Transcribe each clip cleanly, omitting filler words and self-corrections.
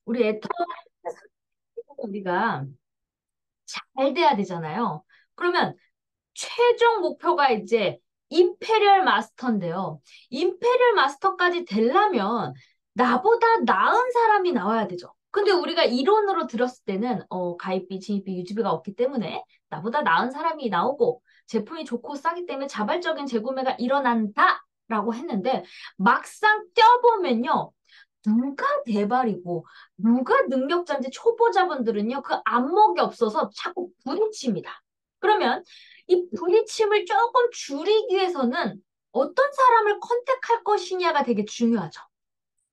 우리 애터 우리가 잘 돼야 되잖아요. 그러면 최종 목표가 이제 임페리얼 마스터인데요. 임페리얼 마스터까지 되려면 나보다 나은 사람이 나와야 되죠. 근데 우리가 이론으로 들었을 때는 가입비, 진입비, 유지비가 없기 때문에 나보다 나은 사람이 나오고 제품이 좋고 싸기 때문에 자발적인 재구매가 일어난다라고 했는데 막상 껴보면요. 누가 대발이고 누가 능력자인지 초보자분들은요. 그 안목이 없어서 자꾸 부딪힙니다. 그러면 이 부딪힘을 조금 줄이기 위해서는 어떤 사람을 컨택할 것이냐가 되게 중요하죠.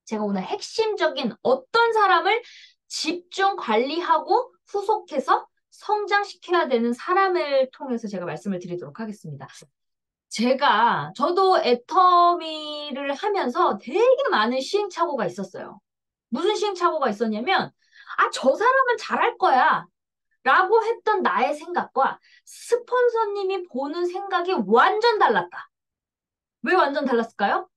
제가 오늘 핵심적인 어떤 사람을 집중 관리하고 후속해서 성장시켜야 되는 사람을 통해서 제가 말씀을 드리도록 하겠습니다. 저도 애터미를 하면서 되게 많은 시행착오가 있었어요. 무슨 시행착오가 있었냐면, 아, 저 사람은 잘할 거야. 라고 했던 나의 생각과 스폰서님이 보는 생각이 완전 달랐다. 왜 완전 달랐을까요?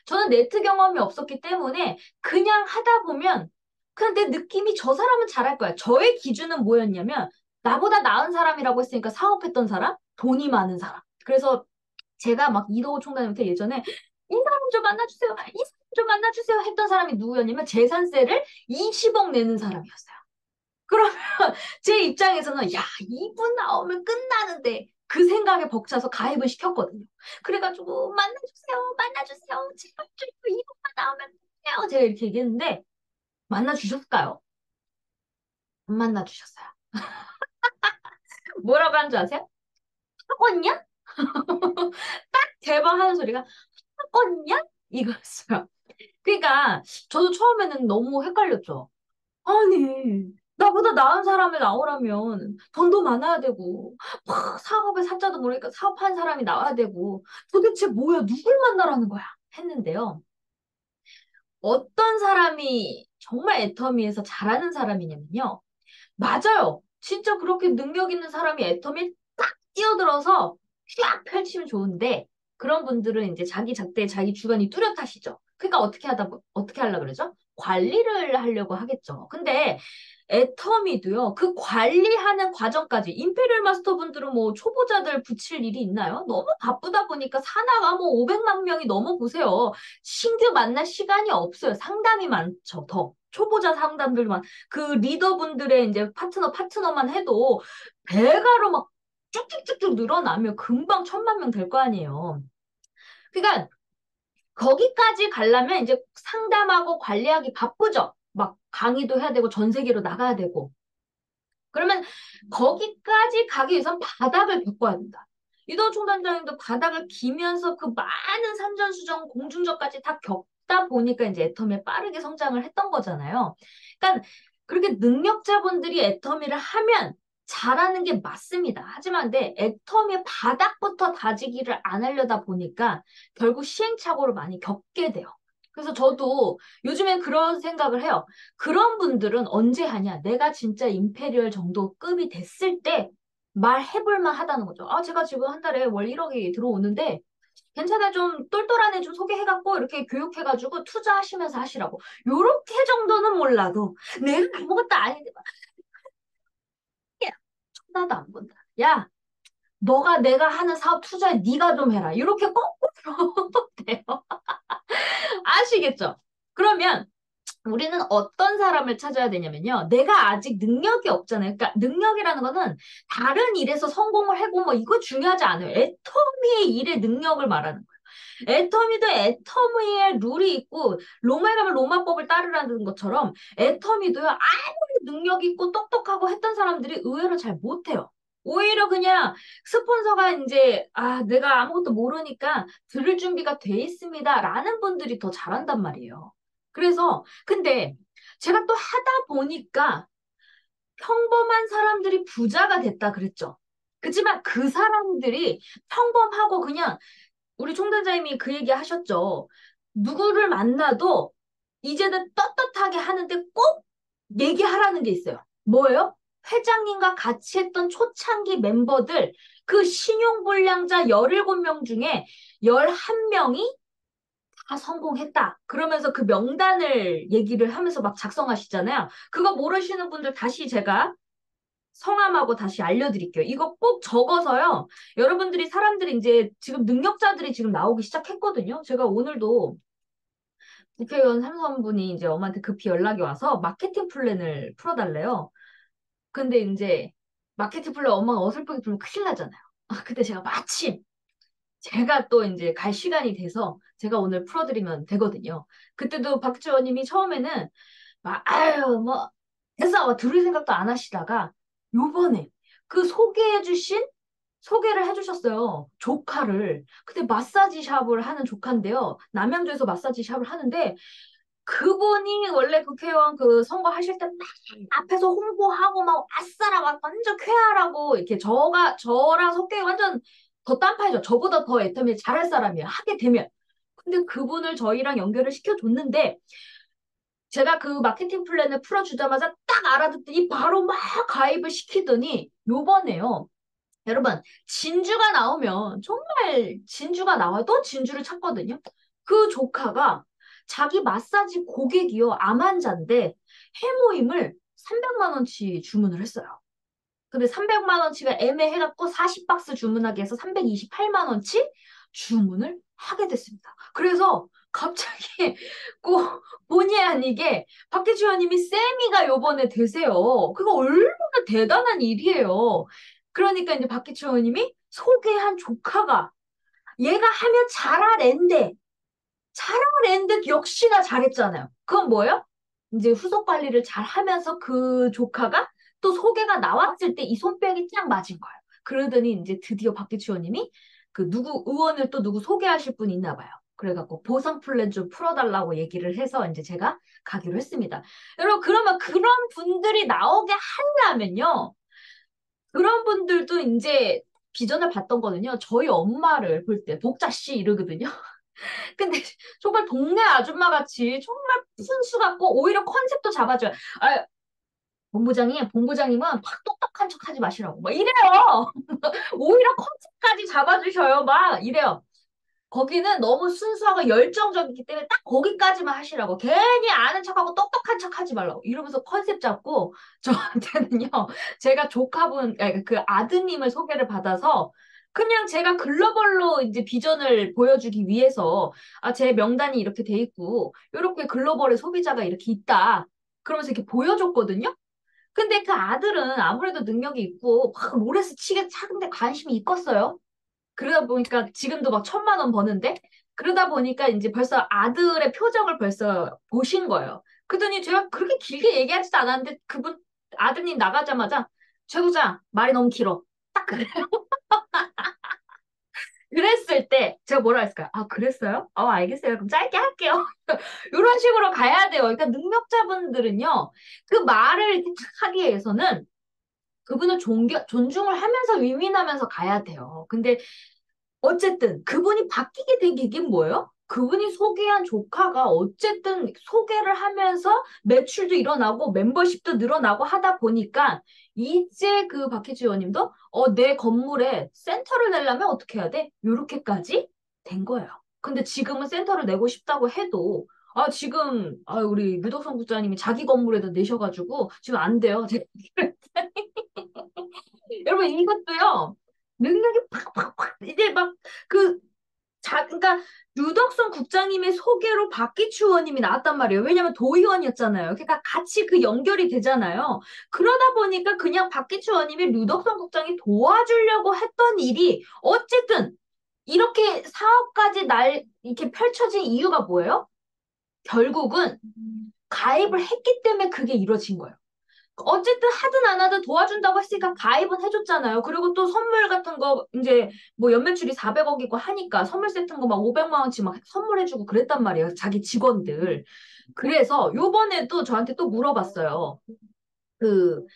저는 네트 경험이 없었기 때문에 그냥 하다 보면 그냥 내 느낌이 저 사람은 잘할 거야. 저의 기준은 뭐였냐면 나보다 나은 사람이라고 했으니까 사업했던 사람, 돈이 많은 사람. 그래서 제가 막 이도호 총장님한테 예전에 이 사람 좀 만나주세요. 이 사람 좀 만나주세요 했던 사람이 누구였냐면 재산세를 20억 내는 사람이었어요. 그러면 제 입장에서는 야, 이분 나오면 끝나는데 그 생각에 벅차서 가입을 시켰거든요. 그래가지고 만나주세요, 만나주세요. 제발 좀 이분만 나오면 돼요. 제가 이렇게 얘기했는데 만나주셨을까요? 안 만나주셨어요. 뭐라고 하는 줄 아세요? 사건이야? 딱 대박하는 소리가 사건이야? 이거였어요. 그러니까 저도 처음에는 너무 헷갈렸죠. 아니, 나보다 나은 사람이 나오려면 돈도 많아야 되고, 막 사업에 사자도 모르니까 사업한 사람이 나와야 되고, 도대체 뭐야, 누굴 만나라는 거야? 했는데요. 어떤 사람이 정말 애터미에서 잘하는 사람이냐면요. 맞아요. 진짜 그렇게 능력 있는 사람이 애터미에 딱 뛰어들어서 쫙 펼치면 좋은데, 그런 분들은 이제 자기 잣대, 자기 주관이 뚜렷하시죠. 그러니까 어떻게 하려고 그러죠? 관리를 하려고 하겠죠. 근데 애터미도요, 그 관리하는 과정까지, 임페리얼 마스터 분들은 뭐 초보자들 붙일 일이 있나요? 너무 바쁘다 보니까 사나가 뭐 500만 명이 넘어 보세요. 신규 만날 시간이 없어요. 상담이 많죠, 더. 초보자 상담들만. 그 리더분들의 이제 파트너만 해도 배가로 막 쭉쭉쭉쭉 늘어나면 금방 1,000만 명 될 거 아니에요. 그러니까 거기까지 가려면 이제 상담하고 관리하기 바쁘죠. 막 강의도 해야 되고 전 세계로 나가야 되고. 그러면 거기까지 가기 위해선 바닥을 겪어야 된다. 이도 총단장님도 바닥을 기면서 그 많은 산전수전 공중전까지 다 겪다 보니까 이제 애터미에 빠르게 성장을 했던 거잖아요. 그러니까 그렇게 능력자분들이 애터미를 하면 잘하는 게 맞습니다. 하지만 내 애터미의 바닥부터 다지기를 안 하려다 보니까 결국 시행착오를 많이 겪게 돼요. 그래서 저도 요즘엔 그런 생각을 해요. 그런 분들은 언제 하냐? 내가 진짜 임페리얼 정도 급이 됐을 때 말해볼 만하다는 거죠. 아, 제가 지금 한 달에 월 1억이 들어오는데 괜찮아, 좀 똘똘한 애 좀 소개해갖고 이렇게 교육해가지고 투자하시면서 하시라고. 요렇게 정도는 몰라도 내가 아무것도 아닌데 막 야, 쳐다도 안 본다. 야, 너가 내가 하는 사업 투자에 네가 좀 해라. 이렇게 꼭 돼요. 아시겠죠? 그러면 우리는 어떤 사람을 찾아야 되냐면요. 내가 아직 능력이 없잖아요. 그러니까 능력이라는 거는 다른 일에서 성공을 하고 뭐 이거 중요하지 않아요. 애터미의 일의 능력을 말하는 거예요. 애터미도 애터미의 룰이 있고 로마에 가면 로마법을 따르라는 것처럼 애터미도요. 아무리 능력 있고 똑똑하고 했던 사람들이 의외로 잘 못해요. 오히려 그냥 스폰서가 이제 내가 아무것도 모르니까 들을 준비가 돼 있습니다라는 분들이 더 잘한단 말이에요. 그래서 근데 제가 또 하다 보니까 평범한 사람들이 부자가 됐다 그랬죠. 그렇지만 그 사람들이 평범하고 그냥 우리 총단장님이 그 얘기 하셨죠. 누구를 만나도 이제는 떳떳하게 하는데 꼭 얘기하라는 게 있어요. 뭐예요? 회장님과 같이 했던 초창기 멤버들 그 신용불량자 17명 중에 11명이 다 성공했다. 그러면서 그 명단을 얘기를 하면서 막 작성하시잖아요. 그거 모르시는 분들 다시 제가 성함하고 다시 알려드릴게요. 이거 꼭 적어서요. 여러분들이 사람들이 이제 지금 능력자들이 지금 나오기 시작했거든요. 제가 오늘도 국회의원 삼선분이 이제 엄마한테 급히 연락이 와서 마케팅 플랜을 풀어달래요. 근데 이제 마케팅 플랜 엄마가 어설프게 풀면 큰일 나잖아요. 근데 제가 마침 제가 또 이제 갈 시간이 돼서 제가 오늘 풀어드리면 되거든요. 그때도 박지원님이 처음에는 막 아유 뭐 됐어 막 들을 생각도 안 하시다가 요번에 그 소개를 해주셨어요. 조카를. 근데 마사지 샵을 하는 조카인데요. 남양주에서 마사지 샵을 하는데 그분이 원래 국회의원 그 선거하실 때 막 앞에서 홍보하고 막 아싸라 막 완전 쾌활하고 이렇게 저랑 성격이 완전 더 딴판이죠. 저보다 더 애터미 잘할 사람이에요. 하게 되면. 근데 그분을 저희랑 연결을 시켜줬는데 제가 그 마케팅 플랜을 풀어주자마자 딱 알아듣더니 바로 막 가입을 시키더니 요번에요. 여러분, 진주가 나오면 정말 진주가 나와요. 또 진주를 찾거든요. 그 조카가 자기 마사지 고객이요. 암 환자인데 해모임을 300만 원치 주문을 했어요. 근데 300만 원치가 애매해갖고 40박스 주문하기 해서 328만 원치 주문을 하게 됐습니다. 그래서 갑자기 꼭 본의 아니게 박대주 의원님이 세미가 요번에 되세요. 그거 얼마나 대단한 일이에요. 그러니까 이제 박기춘 의원님이 소개한 조카가 얘가 하면 잘하랜데 잘하랜데 역시나 잘했잖아요. 그건 뭐예요? 이제 후속 관리를 잘 하면서 그 조카가 또 소개가 나왔을 때 이 손뼉이 딱 맞은 거예요. 그러더니 이제 드디어 박기춘 의원님이 그 누구 의원을 또 누구 소개하실 분이 있나 봐요. 그래갖고 보상 플랜 좀 풀어달라고 얘기를 해서 이제 제가 가기로 했습니다. 여러분 그러면 그런 분들이 나오게 하려면요. 그런 분들도 이제 비전을 봤던 거는요. 저희 엄마를 볼 때 복자 씨 이러거든요. 근데 정말 동네 아줌마 같이 정말 순수 같고 오히려 컨셉도 잡아줘요. 아, 본부장님은 막 똑똑한 척 하지 마시라고. 막 이래요. 오히려 컨셉까지 잡아주셔요. 막 이래요. 거기는 너무 순수하고 열정적이기 때문에 딱 거기까지만 하시라고. 괜히 아는 척하고 똑똑한 척 하지 말라고. 이러면서 컨셉 잡고 저한테는요. 제가 아니, 그 아드님을 소개를 받아서 그냥 제가 글로벌로 이제 비전을 보여주기 위해서 제 명단이 이렇게 돼 있고 이렇게 글로벌의 소비자가 이렇게 있다. 그러면서 이렇게 보여줬거든요. 근데 그 아들은 아무래도 능력이 있고 막 롤레스 치게 차근데 관심이 있겠어요. 그러다 보니까 지금도 막 1,000만 원 버는데 그러다 보니까 이제 벌써 아들의 표정을 벌써 보신 거예요. 그러더니 제가 그렇게 길게 얘기하지도 않았는데 그분 아드님 나가자마자 최 부장 말이 너무 길어. 딱 그래. 그랬을 때 제가 뭐라 했을까요? 아 그랬어요? 알겠어요. 그럼 짧게 할게요. 이런 식으로 가야 돼요. 그러니까 능력자분들은요. 그 말을 이렇게 탁 하기 위해서는 그분을 존중을 하면서 위민하면서 가야 돼요. 근데 어쨌든 그분이 바뀌게 된 계기는 뭐예요? 그분이 소개한 조카가 어쨌든 소개를 하면서 매출도 일어나고 멤버십도 늘어나고 하다 보니까 이제 그 박혜지 의원님도 내 건물에 센터를 내려면 어떻게 해야 돼? 요렇게까지 된 거예요. 근데 지금은 센터를 내고 싶다고 해도 지금 우리 류덕성 국장님이 자기 건물에다 내셔가지고 지금 안 돼요. 제가 여러분 이것도요. 능력이 팍팍팍 이제 막 그 그러니까 유덕선 국장님의 소개로 박기추 의원님이 나왔단 말이에요. 왜냐면 도의원이었잖아요. 그러니까 같이 그 연결이 되잖아요. 그러다 보니까 그냥 박기추 의원님이 류덕선 국장이 도와주려고 했던 일이 어쨌든 이렇게 사업까지 이렇게 펼쳐진 이유가 뭐예요? 결국은 가입을 했기 때문에 그게 이루어진 거예요. 어쨌든 하든 안 하든 도와준다고 했으니까 가입은 해줬잖아요. 그리고 또 선물 같은 거 이제 뭐 연매출이 400억이고 하니까 선물 세트인 거 막 500만 원치 막 선물해주고 그랬단 말이에요. 자기 직원들. 그래서 요번에도 저한테 또 물어봤어요. 그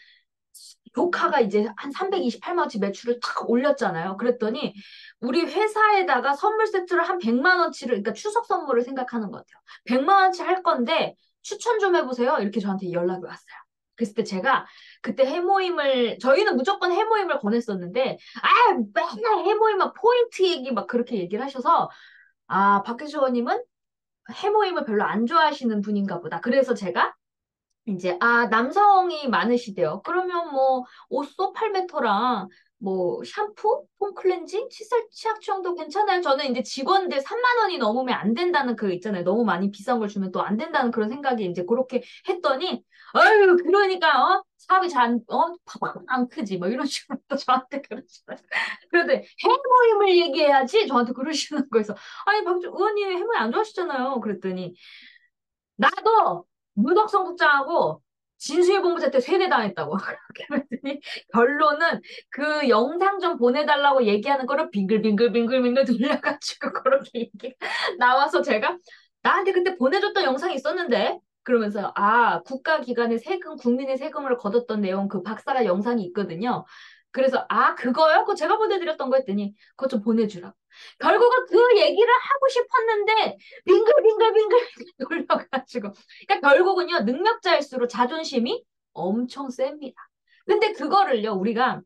조카가 이제 한 328만 원치 매출을 탁 올렸잖아요. 그랬더니 우리 회사에다가 선물 세트를 한 100만 원치를 그러니까 추석 선물을 생각하는 것 같아요. 100만 원치 할 건데 추천 좀 해보세요. 이렇게 저한테 연락이 왔어요. 그랬을 때 제가 그때 해모임을 저희는 무조건 해모임을 권했었는데 맨날 해모임만 포인트 얘기 막 그렇게 얘기를 하셔서 박혜주 의원님은 해모임을 별로 안 좋아하시는 분인가 보다. 그래서 제가 이제 남성이 많으시대요. 그러면 뭐 오쏘 8m랑 뭐 샴푸, 폼 클렌징, 칫솔 치약청도 괜찮아요. 저는 이제 직원들 3만 원이 넘으면 안 된다는 그 있잖아요. 너무 많이 비싼 걸 주면 또 안 된다는 그런 생각이 이제 그렇게 했더니 아유 그러니까 사업이 잘안 크지 뭐 이런 식으로 또 저한테 그러시더라고요. 그런데 해모임을 얘기해야지 저한테 그러시는 거에서 아니 박주 의원님 해모임 안 좋아하시잖아요. 그랬더니 나도 문덕성 국장하고 진수희 본부장 때 세뇌당했다고. 그랬더니 결론은 그 영상 좀 보내달라고 얘기하는 거를 빙글빙글빙글빙글 돌려가지고 그렇게 얘기 나와서 제가 나한테 그때 보내줬던 영상이 있었는데 그러면서 국가기관의 세금, 국민의 세금을 걷었던 내용 그 박사가 영상이 있거든요. 그래서 그거요? 그거 제가 보내드렸던 거 했더니 그거 좀 보내주라. 결국은 그 얘기를 하고 싶었는데 빙글빙글빙글 돌려가지고. 그러니까 결국은요, 능력자일수록 자존심이 엄청 셉니다. 근데 그거를요, 우리가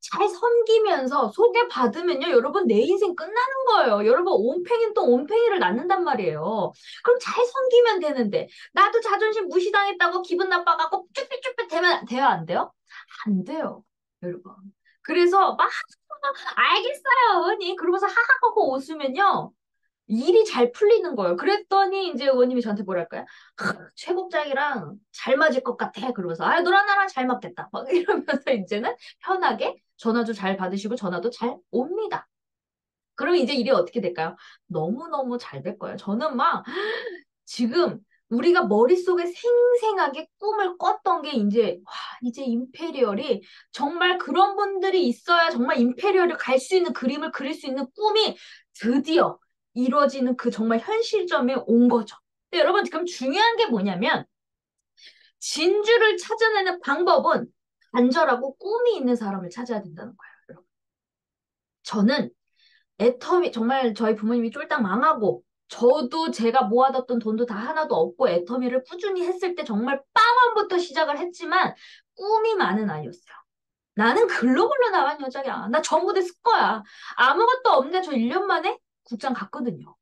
잘 섬기면서 소개받으면요, 여러분 내 인생 끝나는 거예요. 여러분 온팽이는 또 온팽이를 낳는단 말이에요. 그럼 잘 섬기면 되는데, 나도 자존심 무시당했다고 기분 나빠갖고 쭈뼛쭈뼛 되면 돼요, 안 돼요? 안 돼요, 여러분. 그래서 막 알겠어요, 언니. 그러면서 하하하고 웃으면요. 일이 잘 풀리는 거예요. 그랬더니 이제 의원님이 저한테 뭐랄까요? 최국장이랑 잘 맞을 것 같아. 그러면서 너랑 나랑 잘 맞겠다. 막 이러면서 이제는 편하게 전화도 잘 받으시고 전화도 잘 옵니다. 그럼 이제 일이 어떻게 될까요? 너무너무 잘 될 거예요. 저는 막 지금 우리가 머릿속에 생생하게 꿈을 꿨던 게 이제 임페리얼이 정말 그런 분들이 있어야 정말 임페리얼을 갈 수 있는 그림을 그릴 수 있는 꿈이 드디어 이루어지는 그 정말 현실점에 온 거죠. 근데 여러분, 그럼 중요한 게 뭐냐면 진주를 찾아내는 방법은 간절하고 꿈이 있는 사람을 찾아야 된다는 거예요. 여러분. 저는 애터미 정말 저희 부모님이 쫄딱 망하고 저도 제가 모아뒀던 돈도 다 하나도 없고 애터미를 꾸준히 했을 때 정말 빵원부터 시작을 했지만 꿈이 많은 아이였어요. 나는 글로벌로 나간 여자야. 나 전부대 쓸 거야. 아무것도 없는데 저 1년 만에 국장 갔거든요.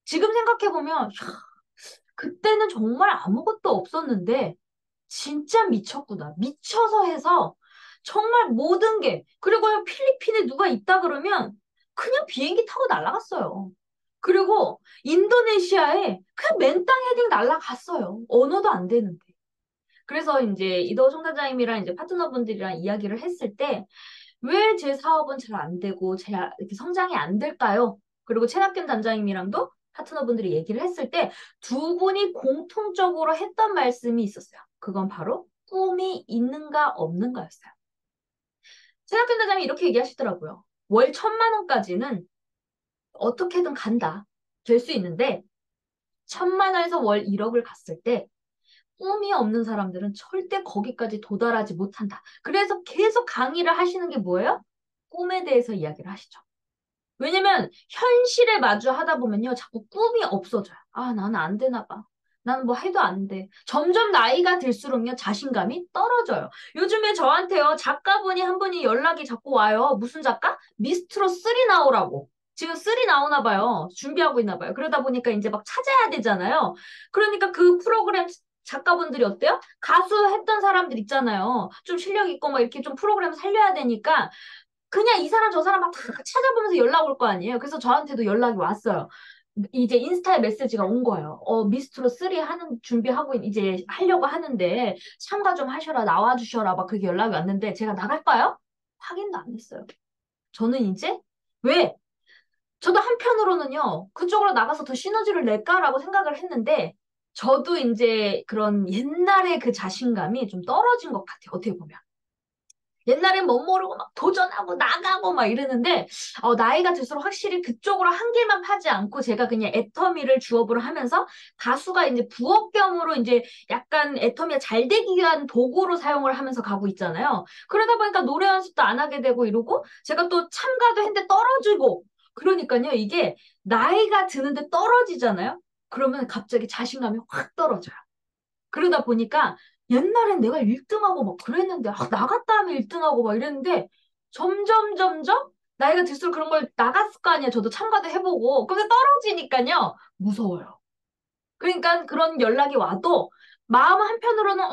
지금 생각해보면 그때는 정말 아무것도 없었는데 진짜 미쳤구나. 미쳐서 해서 정말 모든 게 그리고 필리핀에 누가 있다 그러면 그냥 비행기 타고 날아갔어요. 그리고 인도네시아에 그냥 맨땅 헤딩 날아갔어요. 언어도 안 되는데. 그래서 이제 이도 총사장님이랑 이제 파트너분들이랑 이야기를 했을 때 왜 제 사업은 잘 안 되고 이렇게 성장이 안 될까요? 그리고 최낙균 단장님이랑도 파트너분들이 얘기를 했을 때 두 분이 공통적으로 했던 말씀이 있었어요. 그건 바로 꿈이 있는가 없는가였어요. 최낙균 단장님이 이렇게 얘기하시더라고요. 월 1,000만 원까지는 어떻게든 간다. 될 수 있는데 1,000만 원에서 월 1억을 갔을 때 꿈이 없는 사람들은 절대 거기까지 도달하지 못한다. 그래서 계속 강의를 하시는 게 뭐예요? 꿈에 대해서 이야기를 하시죠. 왜냐면 현실에 마주하다 보면요. 자꾸 꿈이 없어져요. 나는 안 되나 봐. 나는 뭐 해도 안 돼. 점점 나이가 들수록요. 자신감이 떨어져요. 요즘에 저한테요. 작가분이 한 분이 연락이 자꾸 와요. 무슨 작가? 미스트로 3 나오라고. 지금 3 나오나 봐요. 준비하고 있나 봐요. 그러다 보니까 이제 막 찾아야 되잖아요. 그러니까 그 프로그램 작가분들이 어때요? 가수 했던 사람들 있잖아요. 좀 실력 있고 막 이렇게 좀 프로그램 살려야 되니까 그냥 이 사람 저 사람 막 다 찾아보면서 연락 올 거 아니에요. 그래서 저한테도 연락이 왔어요. 이제 인스타에 메시지가 온 거예요. 미스트로 3 하는 준비하고 이제 하려고 하는데 참가 좀 하셔라 나와주셔라 막 그렇게 연락이 왔는데 제가 나갈까요? 확인도 안 했어요. 저는 이제 왜? 저도 한편으로는요 그쪽으로 나가서 더 시너지를 낼까라고 생각을 했는데 저도 이제 그런 옛날의 그 자신감이 좀 떨어진 것 같아요. 어떻게 보면. 옛날엔 못 모르고 막 도전하고 나가고 막 이러는데 나이가 들수록 확실히 그쪽으로 한 길만 파지 않고 제가 그냥 애터미를 주업으로 하면서 가수가 이제 부업 겸으로 이제 약간 애터미가 잘 되기 위한 도구로 사용을 하면서 가고 있잖아요. 그러다 보니까 노래 연습도 안 하게 되고 이러고 제가 또 참가도 했는데 떨어지고 그러니까요 이게 나이가 드는데 떨어지잖아요. 그러면 갑자기 자신감이 확 떨어져요. 그러다 보니까 옛날엔 내가 1등하고 막 그랬는데 나갔다 하면 1등하고 막 이랬는데 점점 나이가 들수록 그런 걸 나갔을 거 아니에요. 저도 참가도 해보고. 근데 떨어지니까요. 무서워요. 그러니까 그런 연락이 와도 마음 한편으로는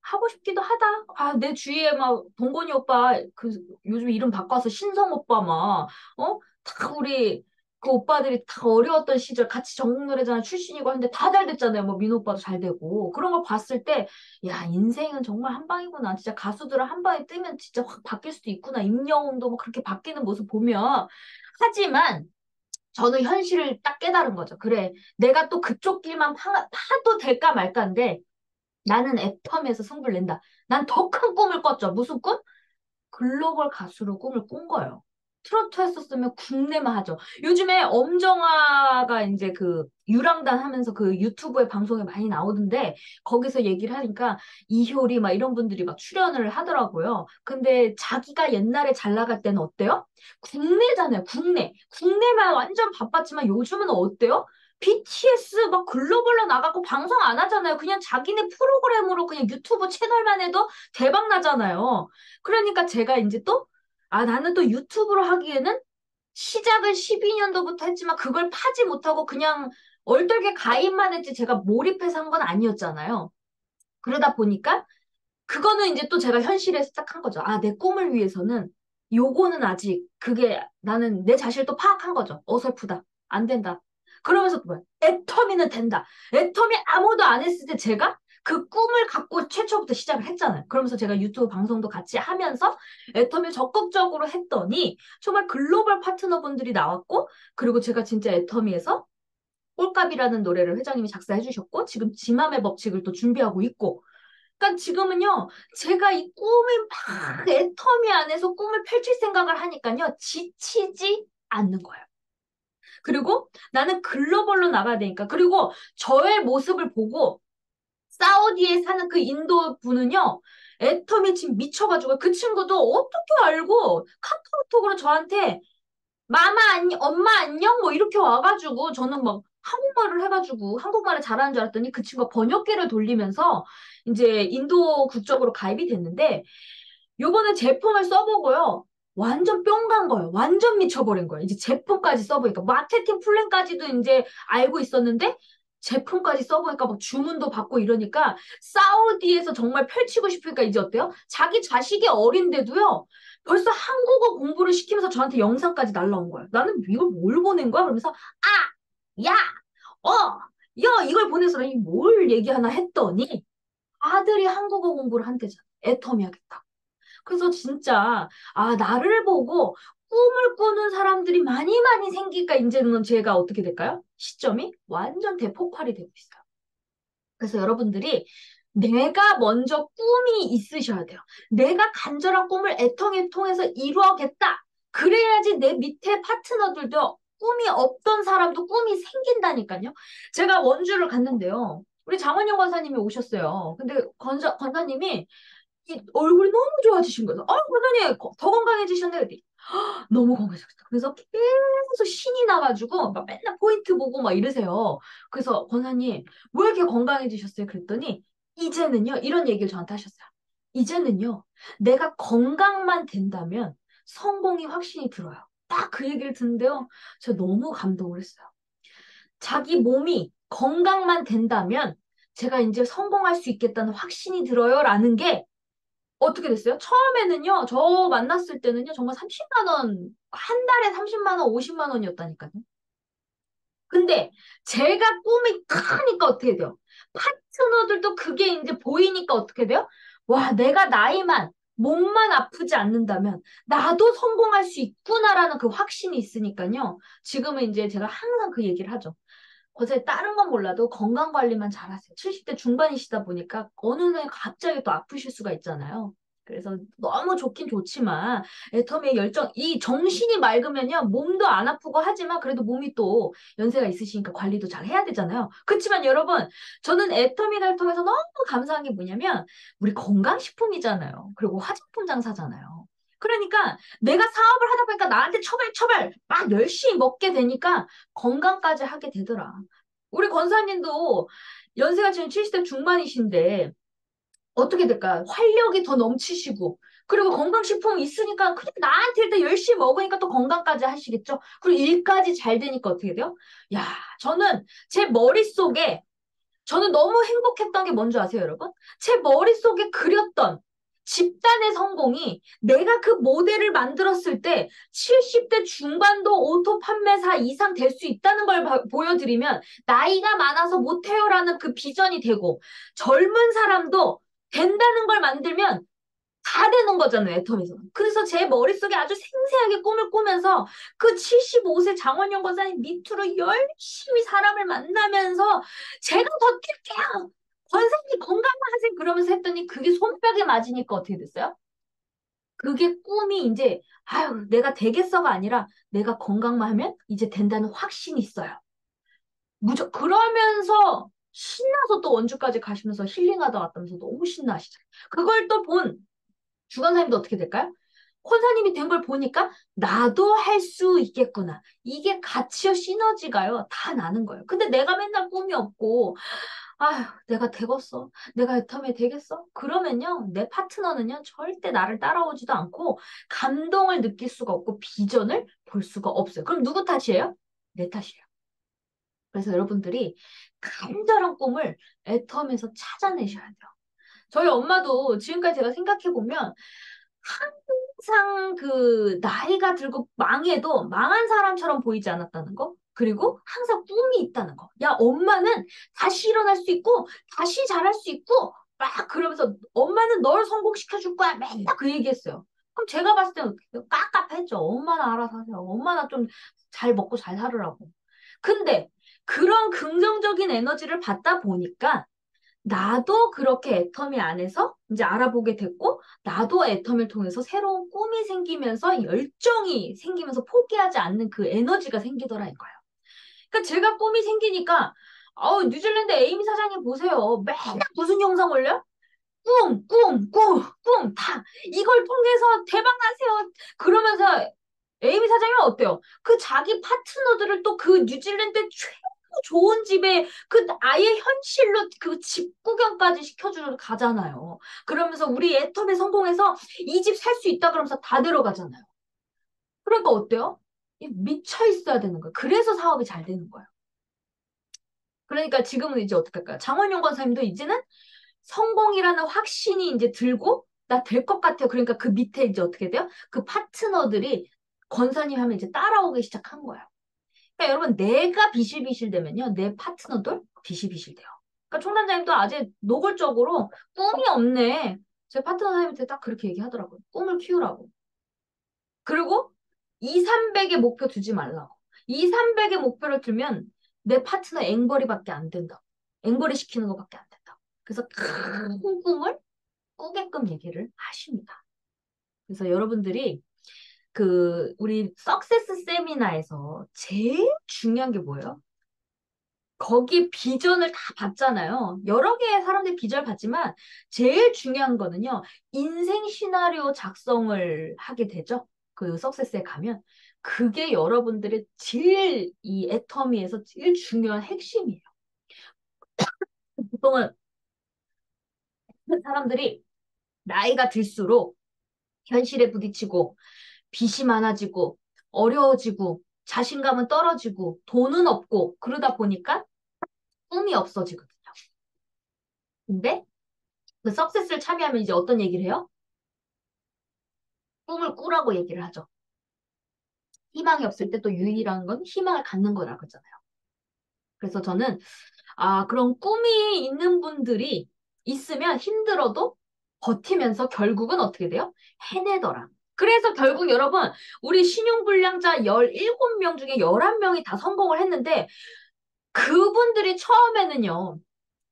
하고 싶기도 하다. 아, 내 주위에 막 동건이 오빠 그 요즘 이름 바꿔서 신성 오빠 막 다 우리 그 오빠들이 다 어려웠던 시절 같이 전국노래자랑 출신이고 하는데 다 잘 됐잖아요. 뭐 민호 오빠도 잘 되고 그런 걸 봤을 때 야, 인생은 정말 한 방이구나. 진짜 가수들은 한 방에 뜨면 진짜 확 바뀔 수도 있구나. 임영웅도 뭐 그렇게 바뀌는 모습 보면 하지만 저는 현실을 딱 깨달은 거죠. 그래, 내가 또 그쪽 길만 파도 될까 말까인데 나는 애텀에서 승부를 낸다. 난 더 큰 꿈을 꿨죠. 무슨 꿈? 글로벌 가수로 꿈을 꾼 거예요. 트로트 했었으면 국내만 하죠. 요즘에 엄정화가 이제 그 유랑단 하면서 그 유튜브에 방송에 많이 나오던데 거기서 얘기를 하니까 이효리 막 이런 분들이 막 출연을 하더라고요. 근데 자기가 옛날에 잘 나갈 때는 어때요? 국내잖아요. 국내. 국내만 완전 바빴지만 요즘은 어때요? BTS 막 글로벌로 나가고 방송 안 하잖아요. 그냥 자기네 프로그램으로 그냥 유튜브 채널만 해도 대박 나잖아요. 그러니까 제가 이제 또, 아, 나는 또 유튜브로 하기에는 시작을 12년도부터 했지만 그걸 파지 못하고 그냥 얼떨게 가입만 했지 제가 몰입해서 한 건 아니었잖아요. 그러다 보니까 그거는 이제 또 제가 현실에 시작한 거죠. 아, 내 꿈을 위해서는 요거는 아직 그게 나는 내 자신을 또 파악한 거죠. 어설프다. 안 된다. 그러면서 또 뭐야? 애터미는 된다. 애터미 아무도 안 했을 때 제가 그 꿈을 갖고 최초부터 시작을 했잖아요. 그러면서 제가 유튜브 방송도 같이 하면서 애터미 적극적으로 했더니 정말 글로벌 파트너분들이 나왔고 그리고 제가 진짜 애터미에서 꼴값이라는 노래를 회장님이 작사해 주셨고 지금 지맘의 법칙을 또 준비하고 있고 그러니까 지금은요, 제가 이 꿈이 막 애터미 안에서 꿈을 펼칠 생각을 하니까요, 지치지 않는 거예요. 그리고 나는 글로벌로 나가야 되니까. 그리고 저의 모습을 보고 사우디에 사는 그 인도 분은요, 애터미 지금 미쳐가지고 그 친구도 어떻게 알고 카카오톡으로 저한테 마마 안녕, 엄마 안녕? 뭐 이렇게 와가지고 저는 막 한국말을 해가지고 한국말을 잘하는 줄 알았더니 그 친구가 번역기를 돌리면서 이제 인도 국적으로 가입이 됐는데 요번에 제품을 써보고요. 완전 뿅 간 거예요. 완전 미쳐버린 거예요. 이제 제품까지 써보니까 마케팅 플랜까지도 이제 알고 있었는데 제품까지 써보니까 막 주문도 받고 이러니까 사우디에서 정말 펼치고 싶으니까 이제 어때요? 자기 자식이 어린데도요. 벌써 한국어 공부를 시키면서 저한테 영상까지 날라온 거예요. 나는 이걸 뭘 보낸 거야? 그러면서 아, 야, 어, 야 이걸 보내서 뭘 얘기하나 했더니 아들이 한국어 공부를 한대잖아. 애터미 하겠다. 그래서 진짜 아 나를 보고 꿈을 꾸는 사람들이 많이 많이 생기니까 이제는 제가 어떻게 될까요? 시점이 완전 대폭발이 되고 있어요. 그래서 여러분들이 내가 먼저 꿈이 있으셔야 돼요. 내가 간절한 꿈을 애통에 통해서 이루어겠다. 그래야지 내 밑에 파트너들도 꿈이 없던 사람도 꿈이 생긴다니까요. 제가 원주를 갔는데요. 우리 장원영 권사님이 오셨어요. 근데 권사님이 이 얼굴이 너무 좋아지신 거예요. 권사님 더 건강해지셨네. 그랬더니 너무 건강해졌어. 그래서 계속 신이 나가지고 막 맨날 포인트 보고 막 이러세요. 그래서 권사님 왜 이렇게 건강해지셨어요? 그랬더니 이제는요 이런 얘기를 저한테 하셨어요. 이제는요 내가 건강만 된다면 성공이 확신이 들어요. 딱 그 얘기를 듣는데요. 저 너무 감동을 했어요. 자기 몸이 건강만 된다면 제가 이제 성공할 수 있겠다는 확신이 들어요라는 게 어떻게 됐어요? 처음에는요, 저 만났을 때는요, 정말 30만 원, 한 달에 30만 원, 50만 원이었다니까요. 근데 제가 꿈이 크니까 어떻게 돼요? 파트너들도 그게 이제 보이니까 어떻게 돼요? 와, 내가 나이만, 몸만 아프지 않는다면 나도 성공할 수 있구나라는 그 확신이 있으니까요. 지금은 이제 제가 항상 그 얘기를 하죠. 어제 다른 건 몰라도 건강 관리만 잘하세요. 70대 중반이시다 보니까 어느 날 갑자기 또 아프실 수가 있잖아요. 그래서 너무 좋긴 좋지만 애터미의 열정, 이 정신이 맑으면요 몸도 안 아프고 하지만 그래도 몸이 또 연세가 있으시니까 관리도 잘 해야 되잖아요. 그렇지만 여러분 저는 애터미를 통해서 너무 감사한 게 뭐냐면 우리 건강식품이잖아요. 그리고 화장품 장사잖아요. 그러니까 내가 사업을 하다 보니까 나한테 처벌 막 열심히 먹게 되니까 건강까지 하게 되더라. 우리 권사님도 연세가 지금 70대 중반이신데 어떻게 될까요? 활력이 더 넘치시고 그리고 건강식품 있으니까 그냥 나한테 일단 열심히 먹으니까 또 건강까지 하시겠죠? 그리고 일까지 잘 되니까 어떻게 돼요? 야, 저는 제 머릿속에 저는 너무 행복했던 게 뭔지 아세요, 여러분? 제 머릿속에 그렸던 집단의 성공이 내가 그 모델을 만들었을 때 70대 중반도 오토 판매사 이상 될 수 있다는 걸 보여드리면 나이가 많아서 못해요라는 그 비전이 되고 젊은 사람도 된다는 걸 만들면 다 되는 거잖아요, 애텀에서. 그래서 제 머릿속에 아주 생생하게 꿈을 꾸면서 그 75세 장원영 권사님 밑으로 열심히 사람을 만나면서 제가 더 뛸게요. 권사님 건강하세요. 그러면서 했더니 그게 손뼉에 맞으니까 어떻게 됐어요? 그게 꿈이 이제 아유 내가 되겠어가 아니라 내가 건강만 하면 이제 된다는 확신이 있어요. 그러면서 신나서 또 원주까지 가시면서 힐링하다 왔다면서 너무 신나시죠. 그걸 또본 주간사님도 어떻게 될까요? 권사님이 된 걸 보니까 나도 할 수 있겠구나. 이게 가치와 시너지가요. 다 나는 거예요. 근데 내가 맨날 꿈이 없고 아휴 내가 되겠어. 내가 애텀에 되겠어? 그러면요. 내 파트너는요. 절대 나를 따라오지도 않고 감동을 느낄 수가 없고 비전을 볼 수가 없어요. 그럼 누구 탓이에요? 내 탓이에요. 그래서 여러분들이 간절한 꿈을 애텀에서 찾아내셔야 돼요. 저희 엄마도 지금까지 제가 생각해보면 항상 그 나이가 들고 망해도 망한 사람처럼 보이지 않았다는 거. 그리고 항상 꿈이 있다는 거. 야, 엄마는 다시 일어날 수 있고, 다시 잘할 수 있고, 막 그러면서 엄마는 널 성공시켜줄 거야. 맨날 그 얘기했어요. 그럼 제가 봤을 때는 어떻게 해요? 깝깝했죠. 엄마나 알아서 하세요. 엄마나 좀 잘 먹고 잘 살으라고. 근데 그런 긍정적인 에너지를 받다 보니까 나도 그렇게 애터미 안에서 이제 알아보게 됐고, 나도 애터미를 통해서 새로운 꿈이 생기면서 열정이 생기면서 포기하지 않는 그 에너지가 생기더라 이거예요. 그러니까 제가 꿈이 생기니까, 뉴질랜드 에이미 사장님 보세요. 맨날 무슨 영상 올려? 다. 이걸 통해서 대박 나세요. 그러면서 에이미 사장님은 어때요? 그 자기 파트너들을 또 그 뉴질랜드 최고 좋은 집에 그 아예 현실로 그 집 구경까지 시켜주러 가잖아요. 그러면서 우리 애터에 성공해서 이 집 살 수 있다 그러면서 다 데려가잖아요. 그러니까 어때요? 미쳐 있어야 되는 거예요. 그래서 사업이 잘 되는 거예요. 그러니까 지금은 이제 어떻게 할까요? 장원영 권사님도 이제는 성공이라는 확신이 이제 들고 나 될 것 같아요. 그러니까 그 밑에 이제 어떻게 돼요? 그 파트너들이 권사님 하면 이제 따라오기 시작한 거예요. 그러니까 여러분 내가 비실비실 되면요. 내 파트너들 비실비실 돼요. 그러니까 총단장님도 아직 노골적으로 꿈이 없네. 제 파트너님한테 딱 그렇게 얘기하더라고요. 꿈을 키우라고. 그리고 2, 300의 목표 두지 말라고. 2, 300의 목표를 두면 내 파트너 앵벌이밖에 안 된다. 앵벌이 시키는 것밖에 안 된다. 그래서 큰 꿈을 꾸게끔 얘기를 하십니다. 그래서 여러분들이 우리 석세스 세미나에서 제일 중요한 게 뭐예요? 거기 비전을 다 봤잖아요. 여러 개의 사람들이 비전을 봤지만 제일 중요한 거는요. 인생 시나리오 작성을 하게 되죠. 그 석세스에 가면. 그게 여러분들의 제일 이 애터미에서 제일 중요한 핵심이에요. 보통은 사람들이 나이가 들수록 현실에 부딪히고 빚이 많아지고 어려워지고 자신감은 떨어지고 돈은 없고 그러다 보니까 꿈이 없어지거든요. 근데 그 석세스를 참여하면 이제 어떤 얘기를 해요? 꿈을 꾸라고 얘기를 하죠. 희망이 없을 때 또 유일한 건 희망을 갖는 거라 그러잖아요. 그래서 저는 그런 꿈이 있는 분들이 있으면 힘들어도 버티면서 결국은 어떻게 돼요? 해내더라. 그래서 결국 여러분 우리 신용불량자 17명 중에 11명이 다 성공을 했는데 그분들이 처음에는요.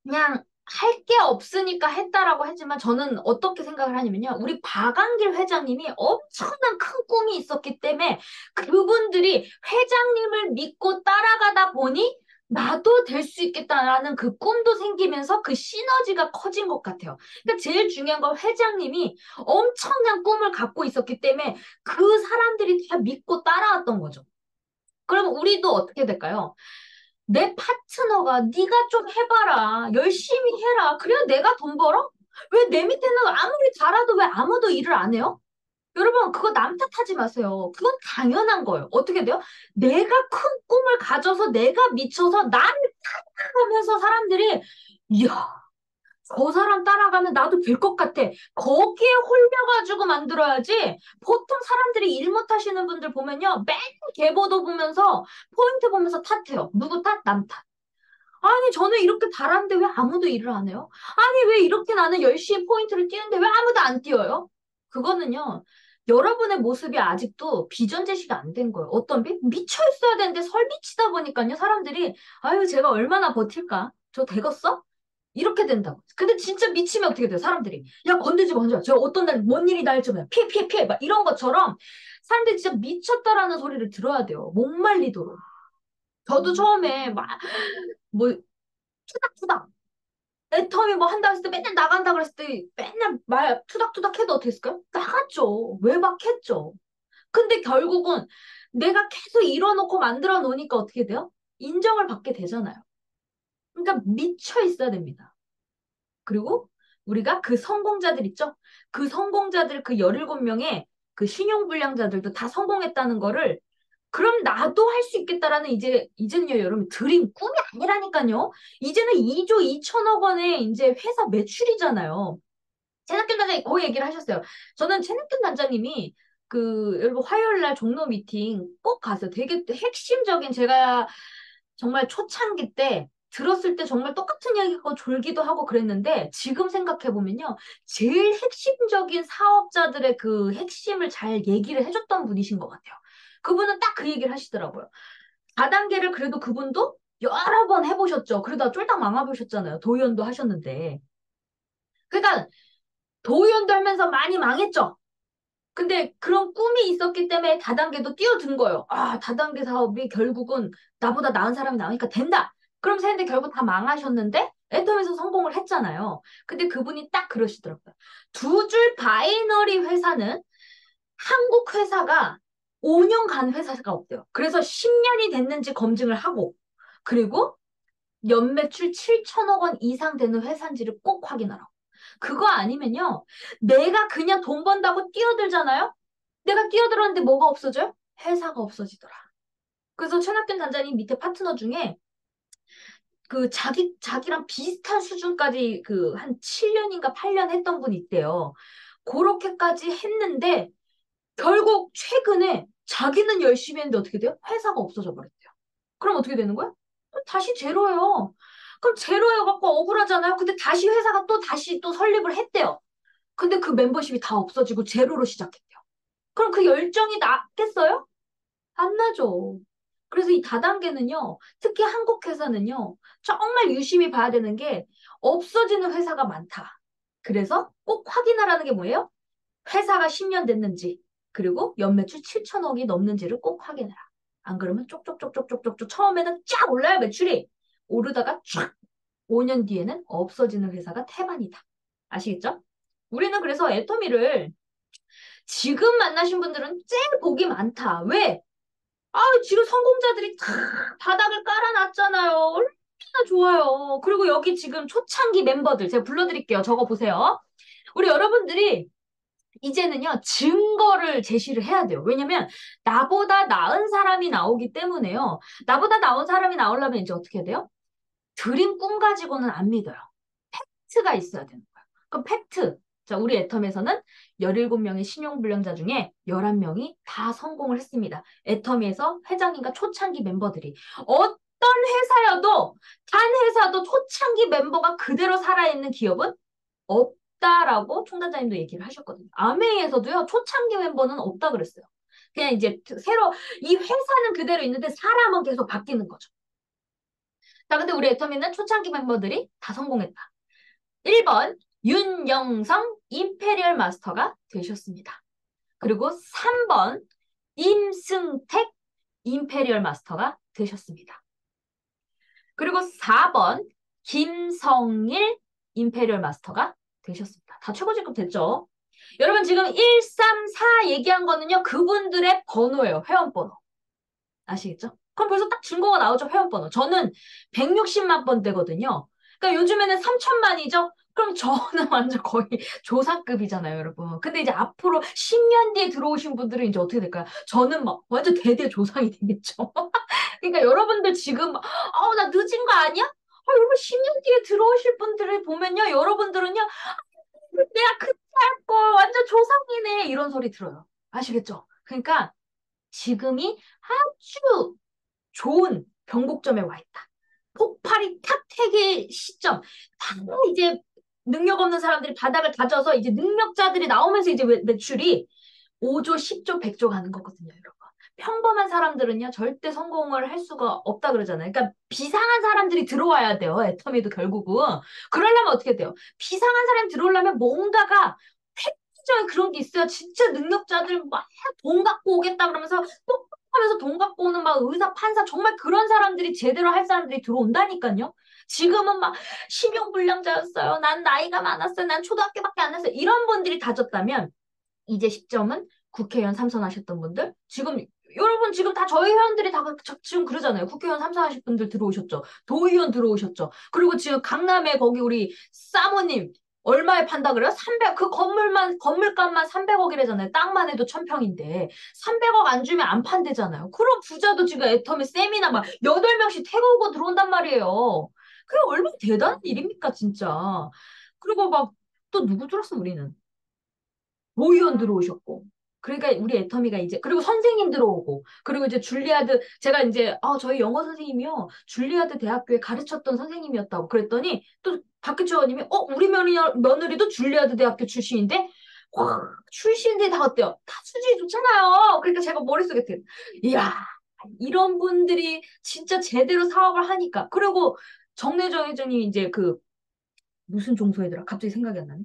그냥 할 게 없으니까 했다라고 했지만 저는 어떻게 생각을 하냐면요. 우리 박한길 회장님이 엄청난 큰 꿈이 있었기 때문에 그분들이 회장님을 믿고 따라가다 보니 나도 될 수 있겠다라는 그 꿈도 생기면서 그 시너지가 커진 것 같아요. 그러니까 제일 중요한 건 회장님이 엄청난 꿈을 갖고 있었기 때문에 그 사람들이 다 믿고 따라왔던 거죠. 그럼 우리도 어떻게 될까요? 내 파트너가 네가 좀 해봐라. 열심히 해라. 그래야 내가 돈 벌어? 왜 내 밑에는 아무리 잘해도 왜 아무도 일을 안 해요? 여러분, 그거 남 탓하지 마세요. 그건 당연한 거예요. 어떻게 돼요? 내가 큰 꿈을 가져서 내가 미쳐서 나를 따라가면서 사람들이, 이야, 저 사람 따라가면 나도 될 것 같아. 거기에 홀려가지고 만들어야지. 보통 사람들이 일 못하시는 분들 보면요. 맨 계보도 보면서, 포인트 보면서 탓해요. 누구 탓? 남 탓. 아니, 저는 이렇게 잘하는데 왜 아무도 일을 안 해요? 아니, 왜 이렇게 나는 열심히 포인트를 띄는데 왜 아무도 안 띄어요? 그거는요, 여러분의 모습이 아직도 비전 제시가 안 된 거예요. 어떤 미쳐 있어야 되는데 설비치다 보니까요, 사람들이, 아유, 제가 얼마나 버틸까? 저 되겠어? 이렇게 된다고. 근데 진짜 미치면 어떻게 돼요, 사람들이? 야, 건들지 마, 건들지 마. 저 어떤 날, 뭔 일이 날지 몰라. 피해, 피해, 피해. 막 이런 것처럼 사람들이 진짜 미쳤다라는 소리를 들어야 돼요. 목말리도록. 저도 처음에 막, 뭐, 투닥투닥. 애터미 뭐 한다 했을 때 맨날 나간다 그랬을 때 맨날 말 투닥투닥 해도 어떻게 했을까요? 나갔죠. 외박했죠. 근데 결국은 내가 계속 이뤄놓고 만들어 놓으니까 어떻게 돼요? 인정을 받게 되잖아요. 그러니까 미쳐 있어야 됩니다. 그리고 우리가 그 성공자들 있죠? 그 성공자들 그 17명의 그 신용불량자들도 다 성공했다는 거를 그럼 나도 할 수 있겠다라는 이제는요, 여러분, 드림, 꿈이 아니라니까요. 이제는 2조 2천억 원의 이제 회사 매출이잖아요. 최낙균 단장이 그 얘기를 하셨어요. 저는 최낙균 단장님이 여러분 화요일 날 종로 미팅 꼭 가세요. 되게 핵심적인 제가 정말 초창기 때 들었을 때 정말 똑같은 이야기가 졸기도 하고 그랬는데 지금 생각해 보면요. 제일 핵심적인 사업자들의 그 핵심을 잘 얘기를 해줬던 분이신 것 같아요. 그분은 딱 그 얘기를 하시더라고요. 4단계를 그래도 그분도 여러 번 해보셨죠. 그러다 쫄딱 망해보셨잖아요. 도의원도 하셨는데. 그러니까 도의원도 하면서 많이 망했죠. 근데 그런 꿈이 있었기 때문에 다단계도 뛰어든 거예요. 아, 다단계 사업이 결국은 나보다 나은 사람이 나오니까 된다. 그러면서 했는데 결국 다 망하셨는데 애텀에서 성공을 했잖아요. 근데 그분이 딱 그러시더라고요. 두 줄 바이너리 회사는 한국 회사가 5년 간 회사가 없대요. 그래서 10년이 됐는지 검증을 하고 그리고 연매출 7천억 원 이상 되는 회사인지를 꼭 확인하라고. 그거 아니면요. 내가 그냥 돈 번다고 뛰어들잖아요? 내가 뛰어들었는데 뭐가 없어져요? 회사가 없어지더라. 그래서 최낙균 단장님 밑에 파트너 중에 그 자기랑 비슷한 수준까지 그 한 7년인가 8년 했던 분이 있대요. 그렇게까지 했는데 결국 최근에 자기는 열심히 했는데 어떻게 돼요? 회사가 없어져 버렸대요. 그럼 어떻게 되는 거야? 그럼 다시 제로예요. 그럼 제로여갖고 억울하잖아요. 근데 다시 회사가 또 다시 또 설립을 했대요. 근데 그 멤버십이 다 없어지고 제로로 시작했대요. 그럼 그 열정이 났겠어요? 안 나죠. 그래서 이 다단계는요, 특히 한국 회사는요, 정말 유심히 봐야 되는 게 없어지는 회사가 많다. 그래서 꼭 확인하라는 게 뭐예요? 회사가 10년 됐는지, 그리고 연매출 7천억이 넘는지를 꼭 확인해라. 안 그러면 쪽쪽쪽쪽쪽쪽쪽 처음에는 쫙 올라요, 매출이. 오르다가 쫙 5년 뒤에는 없어지는 회사가 태반이다. 아시겠죠? 우리는 그래서 애터미를 지금 만나신 분들은 제일 복이 많다. 왜? 아, 지금 성공자들이 다 바닥을 깔아놨잖아요. 얼마나 좋아요. 그리고 여기 지금 초창기 멤버들 제가 불러드릴게요. 적어 보세요. 우리 여러분들이 이제는요, 증거를 제시를 해야 돼요. 왜냐면, 나보다 나은 사람이 나오기 때문에요. 나보다 나은 사람이 나오려면 이제 어떻게 해야 돼요? 드림 꿈 가지고는 안 믿어요. 팩트가 있어야 되는 거예요. 그럼 팩트. 자, 우리 애텀에서는 17명의 신용불량자 중에 11명이 다 성공을 했습니다. 애텀에서 회장님과 초창기 멤버들이. 어떤 회사여도, 단 회사도 초창기 멤버가 그대로 살아있는 기업은 없다라고 총단장님도 얘기를 하셨거든요. 아메이에서도요, 초창기 멤버는 없다 그랬어요. 그냥 이제 새로, 이 회사는 그대로 있는데 사람은 계속 바뀌는 거죠. 자, 근데 우리 애터미는 초창기 멤버들이 다 성공했다. 1번 윤영성 임페리얼 마스터가 되셨습니다. 그리고 3번 임승택 임페리얼 마스터가 되셨습니다. 그리고 4번 김성일 임페리얼 마스터가 되셨습니다. 다 최고 직급 됐죠? 여러분 지금 1, 3, 4 얘기한 거는요. 그분들의 번호예요. 회원번호. 아시겠죠? 그럼 벌써 딱 증거가 나오죠. 회원번호. 저는 160만 번대거든요. 그러니까 요즘에는 3천만이죠. 그럼 저는 완전 거의 조사급이잖아요, 여러분. 근데 이제 앞으로 10년 뒤에 들어오신 분들은 이제 어떻게 될까요? 저는 막 완전 대대 조상이 되겠죠. 그러니까 여러분들 지금, 나 늦은 거 아니야? 여러분 10년 뒤에 들어오실 분들을 보면요, 여러분들은요, 내가 그때 할 걸 완전 조상이네. 이런 소리 들어요. 아시겠죠? 그러니까 지금이 아주 좋은 변곡점에 와 있다. 폭발이 탁 트기 시점. 다 이제 능력 없는 사람들이 바닥을 다져서 이제 능력자들이 나오면서 이제 매출이 5조, 10조, 100조 가는 거거든요, 여러분. 평범한 사람들은요, 절대 성공을 할 수가 없다 그러잖아요. 그러니까 비상한 사람들이 들어와야 돼요, 애터미도 결국은. 그러려면 어떻게 돼요? 비상한 사람이 들어오려면 뭔가가 획기적인 그런 게 있어야 진짜 능력자들 막 돈 갖고 오겠다 그러면서 하면서 돈 갖고 오는 막 의사, 판사 정말 그런 사람들이 제대로 할 사람들이 들어온다니까요. 지금은 막 심용불량자였어요. 난 나이가 많았어요. 난 초등학교밖에 안 했어요. 이런 분들이 다졌다면 이제 시점은 국회의원 삼선하셨던 분들 지금 여러분 지금 다 저희 회원들이 다 지금 그러잖아요. 국회의원 삼선하실 분들 들어오셨죠. 도의원 들어오셨죠. 그리고 지금 강남에 거기 우리 사모님 얼마에 판다 그래요? 300, 그 건물값만 300억이래잖아요. 땅만 해도 1000평인데. 300억 안 주면 안 판대잖아요. 그럼 부자도 지금 애터미 세미나 막 8명씩 태우고 들어온단 말이에요. 그게 얼마나 대단한 일입니까, 진짜. 그리고 막 또 누구 들었어, 우리는? 모의원 들어오셨고. 그러니까 우리 애터미가 이제 그리고 선생님 들어오고 그리고 이제 줄리아드 제가 이제 저희 영어 선생님이요 줄리아드 대학교에 가르쳤던 선생님이었다고 그랬더니 또 박규초 의원님이 우리 며느리도 줄리아드 대학교 출신인데 와 출신들이 다 어때요? 다 수준이 좋잖아요. 그러니까 제가 머릿속에 들 이야 이런 분들이 진짜 제대로 사업을 하니까 그리고 정내정 회장님이 이제 그 무슨 종소이더라 갑자기 생각이 안 나네.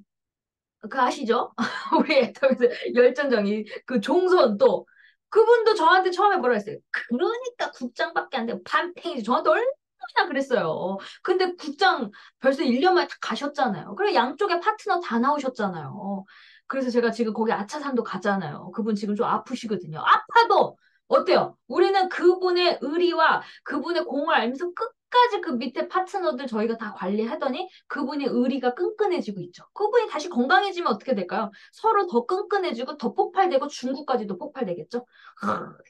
그 아시죠? 우리 애터미스 열전정이 그 종선 또 그분도 저한테 처음에 뭐라 했어요? 그러니까 국장밖에 안 되고 반팽이지. 저한테 얼마나 그랬어요. 근데 국장 벌써 1년 만에 다 가셨잖아요. 그리고 양쪽에 파트너 다 나오셨잖아요. 그래서 제가 지금 거기 아차산도 가잖아요. 그분 지금 좀 아프시거든요. 아파도 어때요? 우리는 그분의 의리와 그분의 공을 알면서 끝까지 그 밑에 파트너들 저희가 다 관리하더니 그분의 의리가 끈끈해지고 있죠. 그분이 다시 건강해지면 어떻게 될까요? 서로 더 끈끈해지고 더 폭발되고 중국까지도 폭발되겠죠?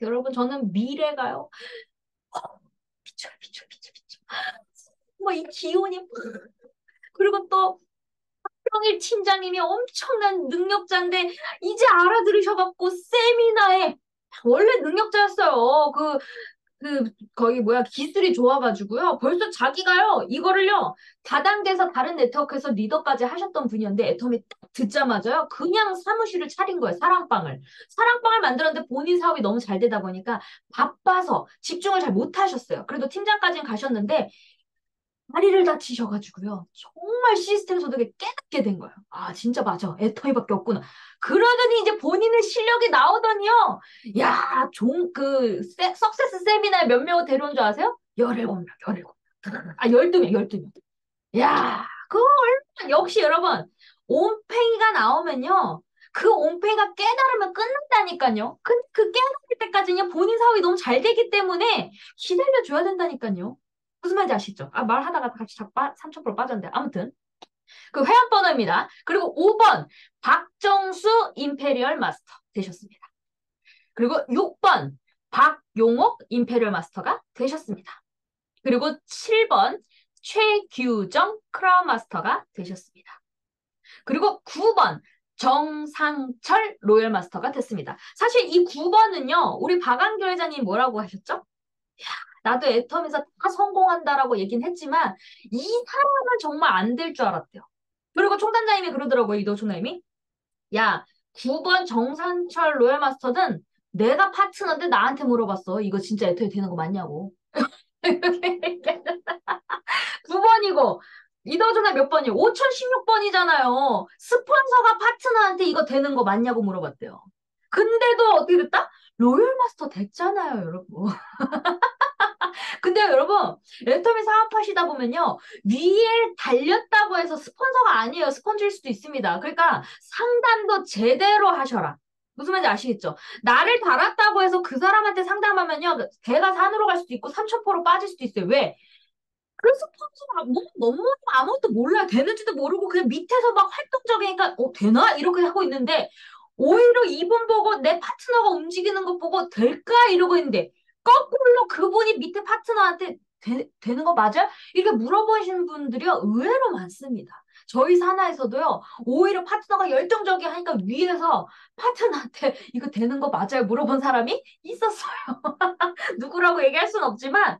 여러분 저는 미래가요. 미쳐요, 미쳐요, 미쳐요, 미쳐요. 뭐 이 기운이 그리고 또 평일 팀장님이 엄청난 능력자인데 이제 알아들으셔갖고 세미나에 원래 능력자였어요. 거기 뭐야 기술이 좋아가지고요. 벌써 자기가요 이거를요 다단계에서 다른 네트워크에서 리더까지 하셨던 분이었는데 애텀이 딱 듣자마자요 그냥 사무실을 차린 거예요. 사랑방을 만들었는데 본인 사업이 너무 잘 되다 보니까 바빠서 집중을 잘 못하셨어요. 그래도 팀장까지는 가셨는데 다리를 다치셔가지고요. 정말 시스템 소득에 깨닫게 된 거예요. 아, 진짜 맞아. 애터미밖에 없구나. 그러더니 이제 본인의 실력이 나오더니요. 야, 석세스 세미나에 몇 명 데려온 줄 아세요? 17명, 17명. 아, 12명, 12명. 야, 그거 얼마나, 역시 여러분, 옴팽이가 나오면요. 그 옴팽이가 깨달으면 끝난다니까요. 그 깨달을 때까지는 본인 사업이 너무 잘 되기 때문에 기다려줘야 된다니까요. 무슨 말인지 아시죠? 말하다가 같이 3천% 빠졌는데. 아무튼. 그 회원 번호입니다. 그리고 5번, 박정수 임페리얼 마스터 되셨습니다. 그리고 6번, 박용옥 임페리얼 마스터가 되셨습니다. 그리고 7번, 최규정 크라운 마스터가 되셨습니다. 그리고 9번, 정상철 로열 마스터가 됐습니다. 사실 이 9번은요, 우리 박한결 회장님 뭐라고 하셨죠? 나도 애텀에서 다 성공한다라고 얘기는 했지만 이 사람은 정말 안 될 줄 알았대요. 그리고 총단장님이 그러더라고요. 이도 총장님이. 야, 9번 정상철 로열 마스터는 내가 파트너인데 나한테 물어봤어. 이거 진짜 애터에 되는 거 맞냐고. 9번이고 이도전에 몇 번이요? 5016번이잖아요. 스폰서가 파트너한테 이거 되는 거 맞냐고 물어봤대요. 근데도 어떻게 됐다? 로열 마스터 됐잖아요, 여러분. 근데 여러분, 애터미 사업하시다 보면요, 위에 달렸다고 해서 스폰서가 아니에요. 스폰서일 수도 있습니다. 그러니까 상담도 제대로 하셔라. 무슨 말인지 아시겠죠? 나를 달았다고 해서 그 사람한테 상담하면요, 걔가 산으로 갈 수도 있고 3000% 빠질 수도 있어요. 왜? 스폰서가 뭐, 너무 아무것도 몰라요. 되는지도 모르고 그냥 밑에서 막 활동적이니까 되나? 이렇게 하고 있는데 오히려 이분 보고 내 파트너가 움직이는 것 보고 될까? 이러고 있는데 거꾸로 그분이 밑에 파트너한테 되는 거 맞아? 이렇게 물어보시는 분들이 의외로 많습니다. 저희 산하에서도요, 오히려 파트너가 열정적이 하니까 위에서 파트너한테 이거 되는 거 맞아요? 물어본 사람이 있었어요. 누구라고 얘기할 순 없지만,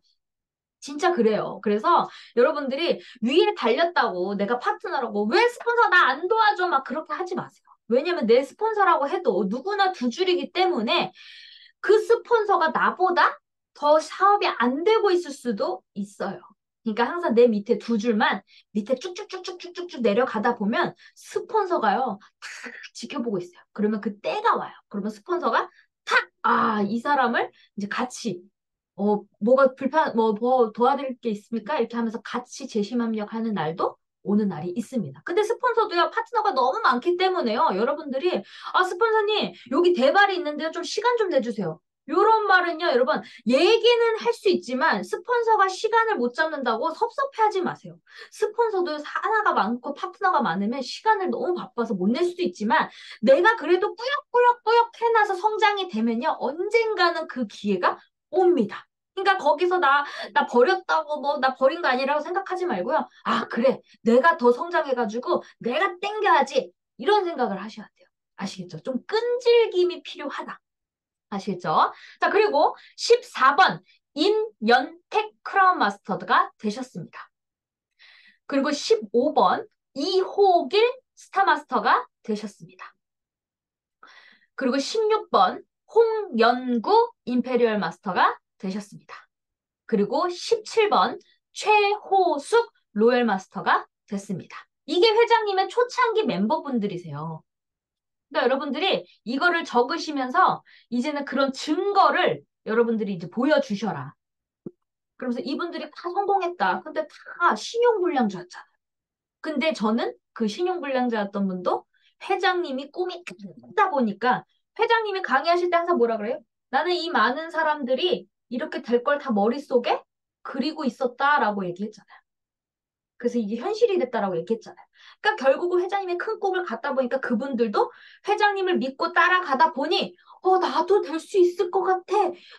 진짜 그래요. 그래서 여러분들이 위에 달렸다고 내가 파트너라고 왜 스폰서 나 안 도와줘? 막 그렇게 하지 마세요. 왜냐면 내 스폰서라고 해도 누구나 두 줄이기 때문에 그 스폰서가 나보다 더 사업이 안 되고 있을 수도 있어요. 그러니까 항상 내 밑에 두 줄만 밑에 쭉쭉쭉쭉쭉쭉 내려가다 보면 스폰서가요, 탁 지켜보고 있어요. 그러면 그 때가 와요. 그러면 스폰서가 탁, 이 사람을 이제 같이 뭐가 뭐 도와드릴 게 있습니까? 이렇게 하면서 같이 재심합력하는 날도 오는 날이 있습니다. 근데 스폰서도요, 파트너가 너무 많기 때문에요. 여러분들이, 스폰서님, 여기 대발이 있는데요. 좀 시간 좀 내주세요. 요런 말은요, 여러분, 얘기는 할 수 있지만, 스폰서가 시간을 못 잡는다고 섭섭해하지 마세요. 스폰서도 하나가 많고 파트너가 많으면 시간을 너무 바빠서 못 낼 수도 있지만, 내가 그래도 꾸역꾸역꾸역 해놔서 성장이 되면요, 언젠가는 그 기회가 옵니다. 그러니까 거기서 나 버렸다고 뭐, 나 버린 거 아니라고 생각하지 말고요. 그래. 내가 더 성장해가지고 내가 땡겨야지. 이런 생각을 하셔야 돼요. 아시겠죠? 좀 끈질김이 필요하다. 아시겠죠? 자, 그리고 14번 임연택 크라운 마스터가 되셨습니다. 그리고 15번 이호길 스타마스터가 되셨습니다. 그리고 16번 홍연구 임페리얼 마스터가 되셨습니다. 그리고 17번 최호숙 로열 마스터가 됐습니다. 이게 회장님의 초창기 mem버분들이세요. 그러니까 여러분들이 이거를 적으시면서 이제는 그런 증거를 여러분들이 이제 보여주셔라. 그러면서 이분들이 다 성공했다. 근데 다 신용불량자였잖아요. 근데 저는 그 신용불량자였던 분도 회장님이 꿈이 크다 보니까 회장님이 강의하실 때 항상 뭐라 그래요? 나는 이 많은 사람들이 이렇게 될 걸 다 머릿속에 그리고 있었다라고 얘기했잖아요. 그래서 이게 현실이 됐다라고 얘기했잖아요. 그러니까 결국은 회장님이 큰 꿈을 갖다 보니까 그분들도 회장님을 믿고 따라가다 보니 나도 될 수 있을 것 같아.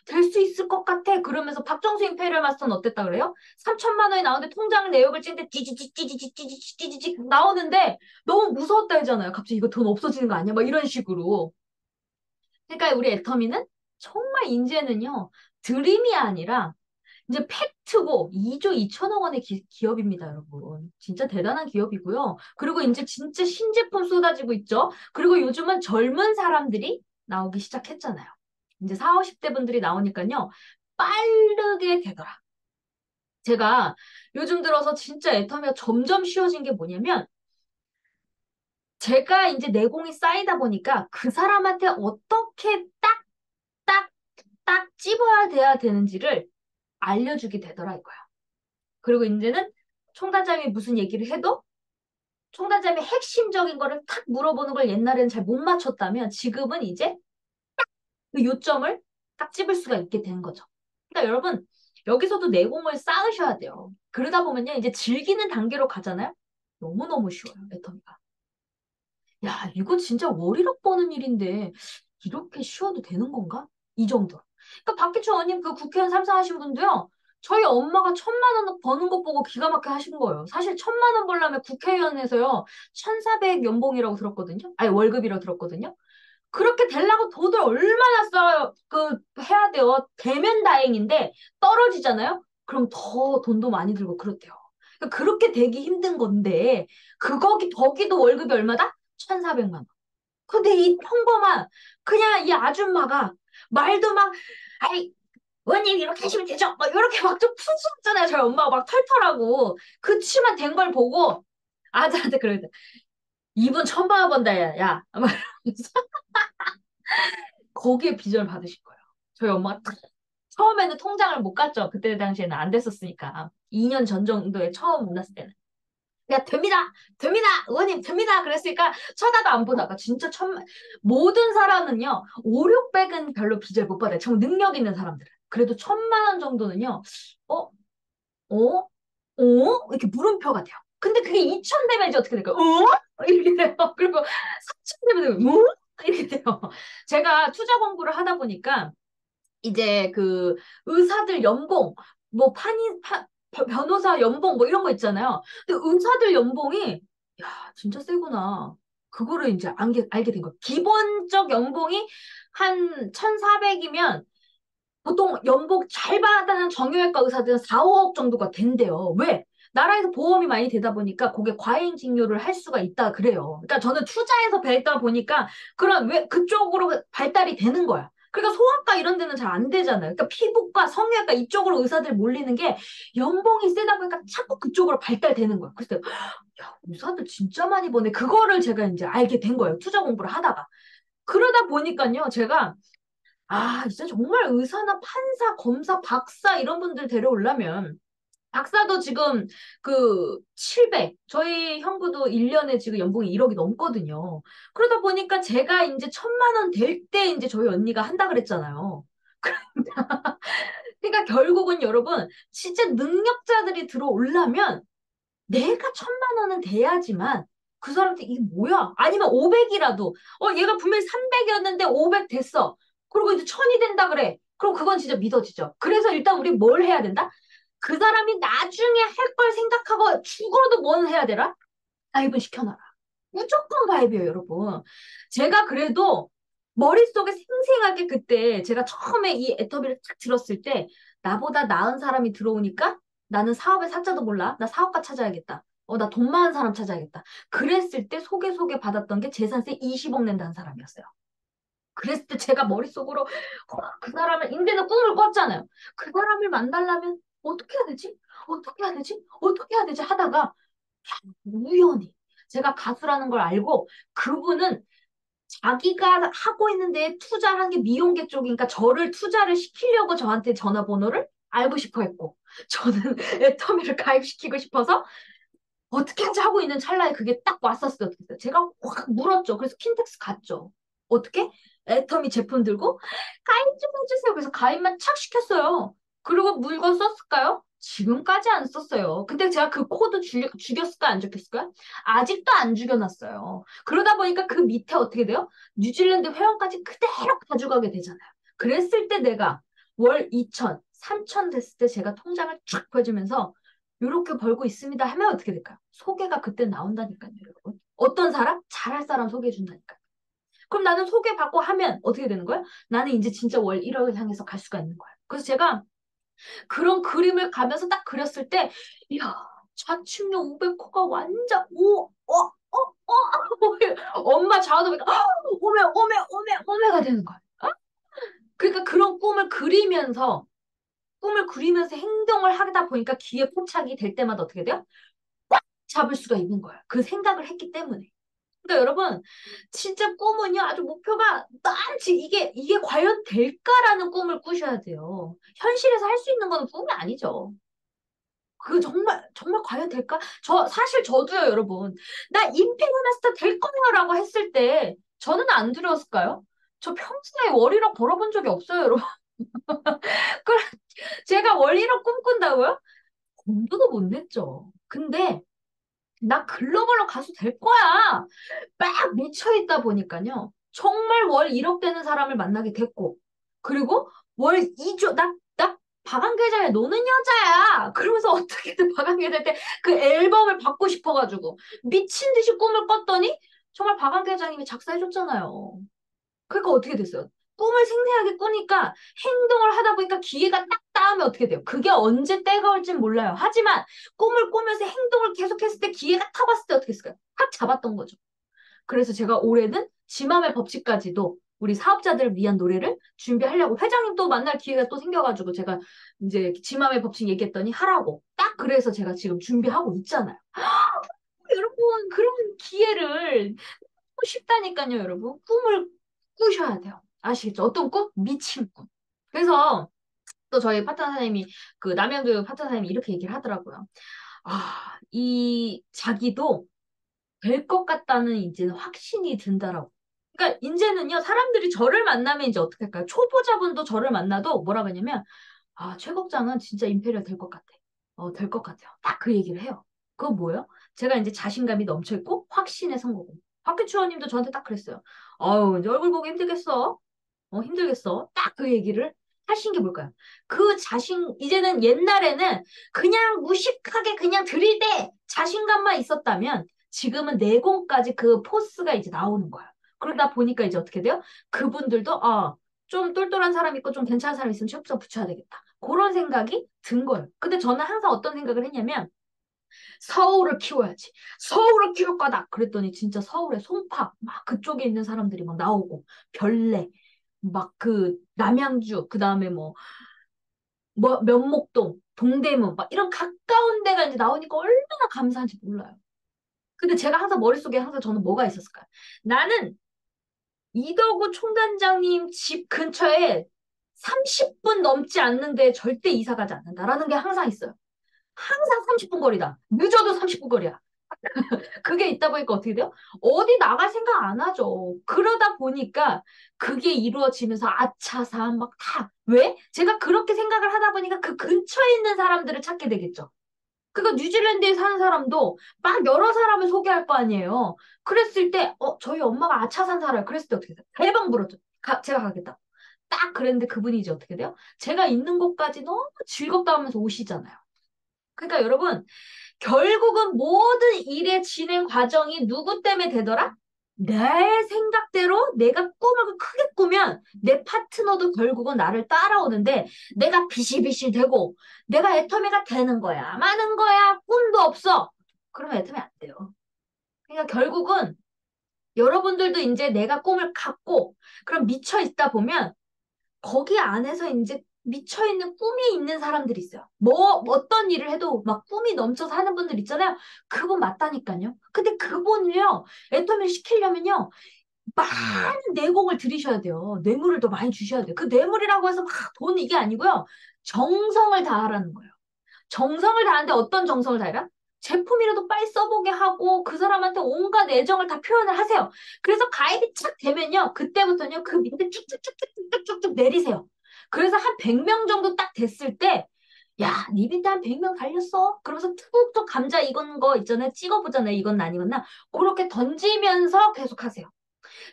될 수 있을 것 같아. 그러면서 박정수 임페리얼 마스터는 어땠다 그래요? 3천만 원이 나오는데 통장 내역을 찍는데 찌지직 나오는데 너무 무서웠다 했잖아요. 갑자기 이거 돈 없어지는 거 아니야? 막 이런 식으로. 그러니까 우리 애터미는 정말 이제는요. 드림이 아니라 이제 팩트고 2조 2천억 원의 기업입니다, 여러분. 진짜 대단한 기업이고요. 그리고 이제 진짜 신제품 쏟아지고 있죠. 그리고 요즘은 젊은 사람들이 나오기 시작했잖아요. 이제 40, 50대 분들이 나오니까요. 빠르게 되더라. 제가 요즘 들어서 진짜 애터미가 점점 쉬워진 게 뭐냐면 제가 이제 내공이 쌓이다 보니까 그 사람한테 어떻게 딱 찝어야 돼야 되는지를 알려주게 되더라 이거야. 그리고 이제는 총단장이 무슨 얘기를 해도 총단장이 핵심적인 거를 탁 물어보는 걸 옛날에는 잘 못 맞췄다면 지금은 이제 그 요점을 딱 찝을 수가 있게 되는 거죠. 그러니까 여러분 여기서도 내공을 쌓으셔야 돼요. 그러다 보면요 이제 즐기는 단계로 가잖아요. 너무너무 쉬워요, 애터미가. 야, 이거 진짜 월이력 버는 일인데 이렇게 쉬워도 되는 건가? 이 정도. 그러니까 박기춘 의원님 그 국회의원 삼성하신 분도요. 저희 엄마가 1,000만 원 버는 것 보고 기가 막히게 하신 거예요. 사실 1,000만 원 벌려면 국회의원에서요. 1,400 연봉이라고 들었거든요. 아니 월급이라고 들었거든요. 그렇게 되려고 돈을 얼마나 써요. 해야 돼요. 되면 다행인데 떨어지잖아요. 그럼 더 돈도 많이 들고 그렇대요. 그러니까 그렇게 되기 힘든 건데 거기도 월급이 얼마다? 1,400만 원. 근데 이 평범한 그냥 이 아줌마가 말도 막 아이 원님 이렇게 하시면 되죠? 막 이렇게 막 좀 푼수없잖아요. 저희 엄마가 막 털털하고 그치만 된 걸 보고 아들한테 그러거든. 이분 1,000만 원 번다 야. 야. 막 이러면서 거기에 빚을 받으신 거예요. 저희 엄마가 처음에는 통장을 못 갔죠. 그때 당시에는 안 됐었으니까. 2년 전 정도에 처음 만났을 때는. 야, 됩니다! 됩니다! 의원님, 됩니다! 그랬으니까 쳐다도 안 보다가 진짜 모든 사람은요, 5, 600은 별로 빚을 못 받아요. 정말 능력 있는 사람들은. 그래도 1,000만 원 정도는요, 어? 어? 어? 이렇게 물음표가 돼요. 근데 그게 2천 되면 이제 어떻게 될까요? 어? 이렇게 돼요. 그리고 3천 되면 어? 이렇게 돼요. 제가 투자 공부를 하다 보니까 이제 그 의사들 연봉, 뭐 변호사 연봉 뭐 이런 거 있잖아요. 근데 의사들 연봉이 야, 진짜 세구나. 그거를 이제 알게 된 거예요. 기본적 연봉이 한 1,400이면 보통 연봉 잘 받는 정형외과 의사들은 4, 5억 정도가 된대요. 왜? 나라에서 보험이 많이 되다 보니까 그게 과잉직료를 할 수가 있다 그래요. 그러니까 저는 투자에서 뵙다 보니까 그런 왜 그쪽으로 발달이 되는 거야. 그러니까 소아과 이런 데는 잘 안 되잖아요. 그러니까 피부과, 성형외과 이쪽으로 의사들 몰리는 게 연봉이 세다 보니까 자꾸 그쪽으로 발달되는 거야. 그래서 야, 의사들 진짜 많이 버네. 그거를 제가 이제 알게 된 거예요. 투자 공부를 하다가. 그러다 보니까요, 제가 아, 이제 정말 의사나 판사, 검사, 박사 이런 분들 데려오려면 박사도 지금 그 700, 저희 형부도 1년에 지금 연봉이 1억이 넘거든요. 그러다 보니까 제가 이제 1,000만 원 될 때 이제 저희 언니가 한다 그랬잖아요. 그러니까 결국은 여러분 진짜 능력자들이 들어오려면 내가 1,000만 원은 돼야지만 그 사람한테 이게 뭐야? 아니면 500이라도 얘가 분명히 300이었는데 500 됐어. 그리고 이제 1,000이 된다 그래. 그럼 그건 진짜 믿어지죠. 그래서 일단 우리 뭘 해야 된다? 그 사람이 나중에 할 걸 생각하고 죽어도 뭔 해야 되라? 가입을 시켜놔라. 무조건 가입이에요, 여러분. 제가 그래도 머릿속에 생생하게 그때 제가 처음에 이 애터비를 딱 들었을 때 나보다 나은 사람이 들어오니까 나는 사업의 사자도 몰라. 나 사업가 찾아야겠다. 나 돈 많은 사람 찾아야겠다. 그랬을 때 소개 받았던 게 재산세 20억 낸다는 사람이었어요. 그랬을 때 제가 머릿속으로 그 사람을 인제는 꿈을 꿨잖아요. 그 사람을 만나려면 어떻게 해야 되지? 어떻게 해야 되지? 어떻게 해야 되지? 하다가 우연히 제가 가수라는 걸 알고 그분은 자기가 하고 있는 데에 투자한 게 미용계 쪽이니까 저를 투자를 시키려고 저한테 전화번호를 알고 싶어 했고 저는 애터미를 가입시키고 싶어서 어떻게 하지 하고 있는 찰나에 그게 딱 왔었어요. 제가 확 물었죠. 그래서 킨텍스 갔죠. 어떻게? 애터미 제품 들고 가입 좀 해주세요. 그래서 가입만 착 시켰어요. 그리고 물건 썼을까요? 지금까지 안 썼어요. 근데 제가 그 코드 죽였을까 안 죽였을까요? 아직도 안 죽여놨어요. 그러다 보니까 그 밑에 어떻게 돼요? 뉴질랜드 회원까지 그대로 가져가게 되잖아요. 그랬을 때 내가 월 2천, 3천 됐을 때 제가 통장을 쫙 보여주면서 이렇게 벌고 있습니다 하면 어떻게 될까요? 소개가 그때 나온다니까요, 여러분. 어떤 사람? 잘할 사람 소개해준다니까요. 그럼 나는 소개받고 하면 어떻게 되는 거야? 나는 이제 진짜 월 1억을 향해서 갈 수가 있는 거야. 그래서 제가 그런 그림을 가면서 딱 그렸을 때, 이야, 좌측면 500호가 완전, 엄마 좌우도 보니까, 오메가 되는 거야. 어? 그러니까 그런 꿈을 그리면서 행동을 하다 보니까 기회 포착이 될 때마다 어떻게 돼요? 잡을 수가 있는 거야. 그 생각을 했기 때문에. 그러니까 여러분, 진짜 꿈은요, 아주 목표가 많지. 이게 과연 될까라는 꿈을 꾸셔야 돼요. 현실에서 할 수 있는 건 꿈이 아니죠. 그 정말 과연 될까? 사실 저도요, 여러분. 나 임페리얼 마스터 될 거야라고 했을 때, 저는 안 두려웠을까요? 저 평소에 월 1억 벌어본 적이 없어요, 여러분. 그럼 제가 월 1억 꿈꾼다고요? 공부도 못 냈죠. 근데, 나 글로벌로 가수 될 거야. 막 미쳐있다 보니까요. 정말 월 1억 되는 사람을 만나게 됐고, 그리고 월 2조, 나 박완계장에 노는 여자야. 그러면서 어떻게든 박완계장 때 그 앨범을 받고 싶어가지고 미친 듯이 꿈을 꿨더니 정말 박완계장님이 작사해줬잖아요. 그러니까 어떻게 됐어요? 꿈을 생생하게 꾸니까 행동을 하다 보니까 기회가 딱 닿으면 어떻게 돼요? 그게 언제 때가 올진 몰라요. 하지만 꿈을 꾸면서 행동을 계속했을 때 기회가 탁 왔을 때 어떻게 했을까요? 탁 잡았던 거죠. 그래서 제가 올해는 지맘의 법칙까지도 우리 사업자들을 위한 노래를 준비하려고 회장님 또 만날 기회가 또 생겨가지고 제가 이제 지맘의 법칙 얘기했더니 하라고 딱 그래서 제가 지금 준비하고 있잖아요. 여러분 그런 기회를 쉽다니까요, 여러분. 꿈을 꾸셔야 돼요. 아시겠죠? 어떤 꿈? 미친 꿈. 그래서 또 저희 파트너 사장님이 그 남양주 파트너 사장님이 이렇게 얘기를 하더라고요. 아, 이 자기도 될 것 같다는 이제는 확신이 든다라고. 그러니까 이제는요, 사람들이 저를 만나면 이제 어떻게 할까요? 초보자분도 저를 만나도 뭐라고 하냐면, 아, 최 국장은 진짜 임페리얼 될 것 같아. 될 것 같아요. 딱 그 얘기를 해요. 그거 뭐예요? 제가 이제 자신감이 넘쳐있고 확신의 선거고. 박규추원님도 저한테 딱 그랬어요. 이제 얼굴 보기 힘들겠어. 힘들겠어. 딱 그 얘기를 하신 게 뭘까요? 이제는 옛날에는 그냥 무식하게 그냥 들이대 자신감만 있었다면 지금은 내공까지 그 포스가 이제 나오는 거야. 그러다 보니까 이제 어떻게 돼요? 그분들도, 좀 똘똘한 사람 있고 좀 괜찮은 사람 있으면 취업장 붙여야 되겠다. 그런 생각이 든 거예요. 근데 저는 항상 어떤 생각을 했냐면, 서울을 키워야지. 서울을 키울 거다. 그랬더니 진짜 서울의 송파, 막 그쪽에 있는 사람들이 막 나오고, 별내, 막 남양주, 그 다음에 면목동, 동대문, 막 이런 가까운 데가 이제 나오니까 얼마나 감사한지 몰라요. 근데 제가 항상 머릿속에 항상 저는 뭐가 있었을까요? 나는 이덕우 총단장님 집 근처에 30분 넘지 않는데 절대 이사 가지 않는다라는 게 항상 있어요. 항상 30분 거리다. 늦어도 30분 거리야. 그게 있다 보니까 어떻게 돼요? 어디 나갈 생각 안 하죠. 그러다 보니까 그게 이루어지면서 아차산 막 다. 왜? 제가 그렇게 생각을 하다 보니까 그 근처에 있는 사람들을 찾게 되겠죠. 그러니까 뉴질랜드에 사는 사람도 막 여러 사람을 소개할 거 아니에요. 그랬을 때, 저희 엄마가 아차산 살아요. 그랬을 때 어떻게 돼요? 대박 물었죠. 제가 가겠다. 딱 그랬는데 그분이 이제 어떻게 돼요? 제가 있는 곳까지 너무 즐겁다 하면서 오시잖아요. 그러니까 여러분, 결국은 모든 일의 진행 과정이 누구 때문에 되더라? 내 생각대로 내가 꿈을 크게 꾸면 내 파트너도 결국은 나를 따라오는데 내가 비실비실 되고 내가 애터미가 되는 거야. 많은 거야. 꿈도 없어. 그러면 애터미 안 돼요. 그러니까 결국은 여러분들도 이제 내가 꿈을 갖고 그럼 미쳐 있다 보면 거기 안에서 이제 미쳐있는 꿈이 있는 사람들이 있어요. 어떤 일을 해도 막 꿈이 넘쳐서 하는 분들 있잖아요. 그분 맞다니까요. 근데 그분을요, 애터미를 시키려면요, 많은 내공을 들이셔야 돼요. 뇌물을 더 많이 주셔야 돼요. 그 뇌물이라고 해서 막 돈 이게 아니고요. 정성을 다하라는 거예요. 정성을 다하는데 어떤 정성을 다해라? 제품이라도 빨리 써보게 하고 그 사람한테 온갖 애정을 다 표현을 하세요. 그래서 가입이 착 되면요. 그때부터는요. 그 밑에 쭉쭉쭉쭉쭉쭉쭉 내리세요. 그래서 한 100명 정도 딱 됐을 때 야, 니 밑에 한 100명 달렸어? 그러면서 툭툭 감자 익은 거 있잖아요. 찍어보잖아요. 이건 아니었나? 그렇게 던지면서 계속 하세요.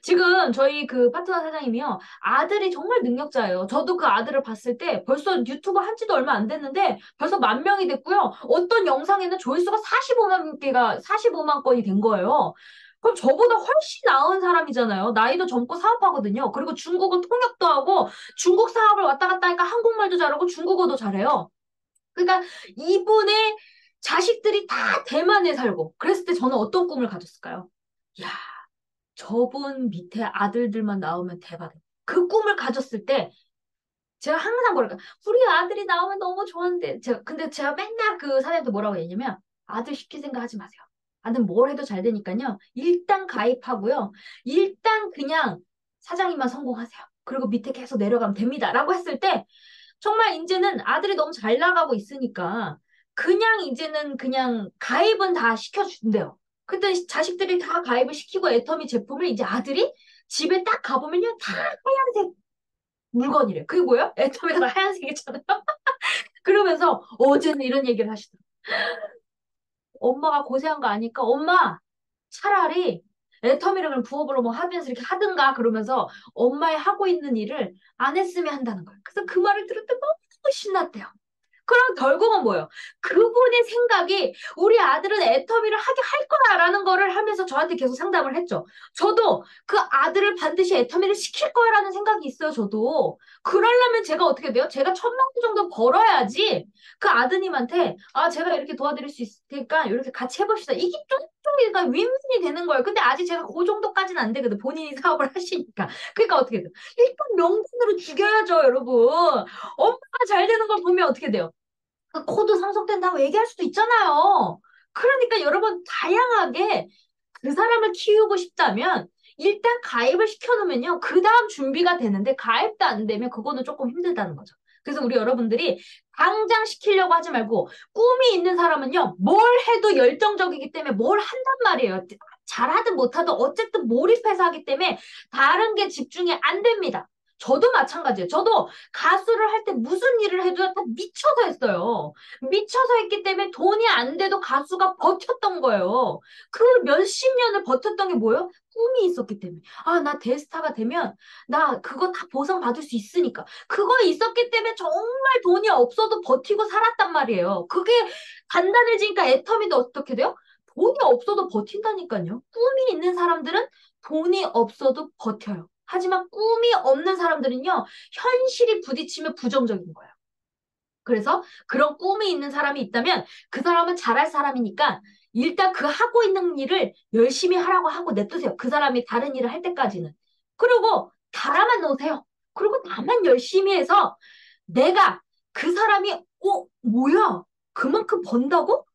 지금 저희 그 파트너 사장님이요. 아들이 정말 능력자예요. 저도 그 아들을 봤을 때 벌써 유튜브 한 지도 얼마 안 됐는데 벌써 10,000명이 됐고요. 어떤 영상에는 조회수가 45만 건이 된 거예요. 그럼 저보다 훨씬 나은 사람이잖아요. 나이도 젊고 사업하거든요. 그리고 중국어 통역도 하고 중국 사업을 왔다 갔다 하니까 한국말도 잘하고 중국어도 잘해요. 그러니까 이분의 자식들이 다 대만에 살고 그랬을 때 저는 어떤 꿈을 가졌을까요? 야, 저분 밑에 아들들만 나오면 대박이에요. 그 꿈을 가졌을 때 제가 항상 뭐랄까 우리 아들이 나오면 너무 좋았는데 근데 제가 맨날 그 사장님한테 뭐라고 했냐면 아들 시킬 생각 하지 마세요. 아들 뭘 해도 잘 되니까요. 일단 가입하고요. 일단 그냥 사장님만 성공하세요. 그리고 밑에 계속 내려가면 됩니다. 라고 했을 때 정말 이제는 아들이 너무 잘 나가고 있으니까 그냥 이제는 그냥 가입은 다 시켜준대요. 그때 자식들이 다 가입을 시키고 애터미 제품을 이제 아들이 집에 딱 가보면요. 다 하얀색 물건이래. 그게 뭐예요? 애터미가 다 하얀색이잖아요. 그러면서 어제는 이런 얘기를 하시더라고요. 엄마가 고생한 거 아니까 엄마 차라리 애터미를 그냥 부업으로 뭐 하면서 이렇게 하든가 그러면서 엄마의 하고 있는 일을 안 했으면 한다는 거예요. 그래서 그 말을 들을 때 너무 신났대요. 그럼 결국은 뭐예요? 그분의 생각이 우리 아들은 애터미를 하게 할 거야라는 거를 하면서 저한테 계속 상담을 했죠. 저도 그 아들을 반드시 애터미를 시킬 거야라는 생각이 있어요, 저도. 그러려면 제가 어떻게 돼요? 제가 1,000만 원 정도 벌어야지 그 아드님한테 제가 이렇게 도와드릴 수 있으니까 이렇게 같이 해봅시다. 이게 쪽쪽이가 윈윈이 되는 거예요. 근데 아직 제가 그 정도까지는 안 되거든. 본인이 사업을 하시니까. 그러니까 어떻게 돼요? 일단 명분으로 죽여야죠, 여러분. 엄마가 잘 되는 걸 보면 어떻게 돼요? 그 코드 상속된다고 얘기할 수도 있잖아요. 그러니까 여러분 다양하게 그 사람을 키우고 싶다면 일단 가입을 시켜놓으면요. 그 다음 준비가 되는데 가입도 안 되면 그거는 조금 힘들다는 거죠. 그래서 우리 여러분들이 당장 시키려고 하지 말고 꿈이 있는 사람은요. 뭘 해도 열정적이기 때문에 뭘 한단 말이에요. 잘하든 못하든 어쨌든 몰입해서 하기 때문에 다른 게 집중이 안 됩니다. 저도 마찬가지예요. 저도 가수를 할 때 무슨 일을 해도 다 미쳐서 했어요. 미쳐서 했기 때문에 돈이 안 돼도 가수가 버텼던 거예요. 그 몇십 년을 버텼던 게 뭐예요? 꿈이 있었기 때문에. 아, 나 대스타가 되면 나 그거 다 보상받을 수 있으니까. 그거 있었기 때문에 정말 돈이 없어도 버티고 살았단 말이에요. 그게 단단해지니까 애터미도 어떻게 돼요? 돈이 없어도 버틴다니까요. 꿈이 있는 사람들은 돈이 없어도 버텨요. 하지만 꿈이 없는 사람들은요, 현실이 부딪히면 부정적인 거예요. 그래서 그런 꿈이 있는 사람이 있다면 그 사람은 잘할 사람이니까 일단 그 하고 있는 일을 열심히 하라고 하고 냅두세요. 그 사람이 다른 일을 할 때까지는. 그리고 달아만 놓으세요. 그리고 나만 열심히 해서 내가 그 사람이, 뭐야? 그만큼 번다고?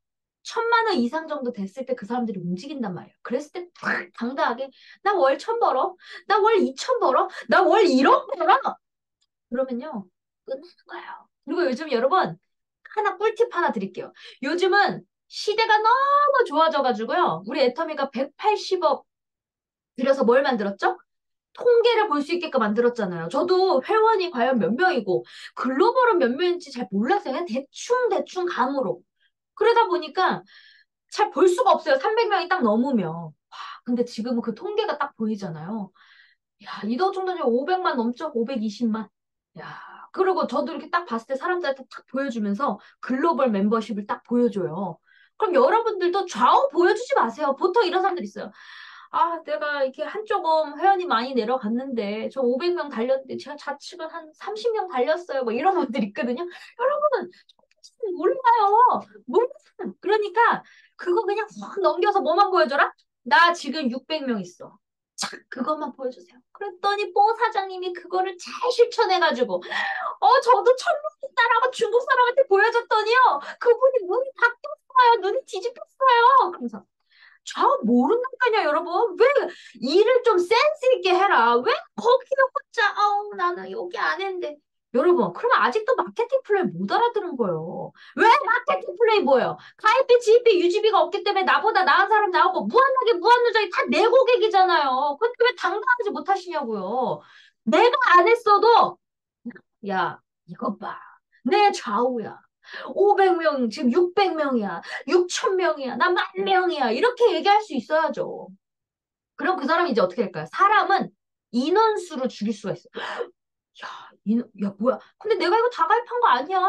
1,000만 원 이상 정도 됐을 때 그 사람들이 움직인단 말이에요. 그랬을 때 당당하게 나 월 1,000 벌어. 나 월 2천 벌어. 나 월 1억 벌어. 그러면요. 끝나는 거예요. 그리고 요즘 여러분 하나 꿀팁 하나 드릴게요. 요즘은 시대가 너무 좋아져가지고요. 우리 애터미가 180억 들여서 뭘 만들었죠? 통계를 볼 수 있게끔 만들었잖아요. 저도 회원이 과연 몇 명이고 글로벌은 몇 명인지 잘 몰랐어요. 그냥 대충 감으로. 그러다 보니까 잘 볼 수가 없어요. 300명이 딱 넘으면. 와, 근데 지금은 그 통계가 딱 보이잖아요. 야, 이도 정도면 500만 넘죠? 520만. 야, 그리고 저도 이렇게 딱 봤을 때 사람들한테 딱 보여주면서 글로벌 멤버십을 딱 보여줘요. 그럼 여러분들도 좌우 보여주지 마세요. 보통 이런 사람들 있어요. 아, 내가 이렇게 한조금 회원이 많이 내려갔는데, 저 500명 달렸는데, 제가 좌측은 한 30명 달렸어요. 뭐 이런 분들 있거든요. 여러분, 몰라요. 몰라요. 그러니까, 그거 그냥 확 넘겨서 뭐만 보여줘라? 나 지금 600명 있어. 착, 그것만 보여주세요. 그랬더니 뽀 사장님이 그거를 잘 실천해가지고, 저도 천국인 나라고 중국 사람한테 보여줬더니요. 그분이 눈이 바뀌었어요. 눈이 뒤집혔어요. 그래서 저 모른다니까요, 여러분. 왜 일을 좀 센스 있게 해라. 왜 거기에 혼자, 나는 여기 안 했는데. 여러분, 그러면 아직도 마케팅 플레이 못 알아들은 거예요. 왜 마케팅 플레이 뭐예요? 가입비, 지입비, 유지비가 없기 때문에 나보다 나은 사람 나오고 무한하게 무한누적이 다 내 고객이잖아요. 근데 왜 당당하지 못하시냐고요. 내가 안 했어도 야, 이거 봐. 내 좌우야. 500명, 지금 600명이야. 6,000명이야. 나 10,000명이야. 이렇게 얘기할 수 있어야죠. 그럼 그 사람이 이제 어떻게 할까요? 사람은 인원수로 죽일 수가 있어요. 야, 뭐야. 근데 내가 이거 다 가입한 거 아니야.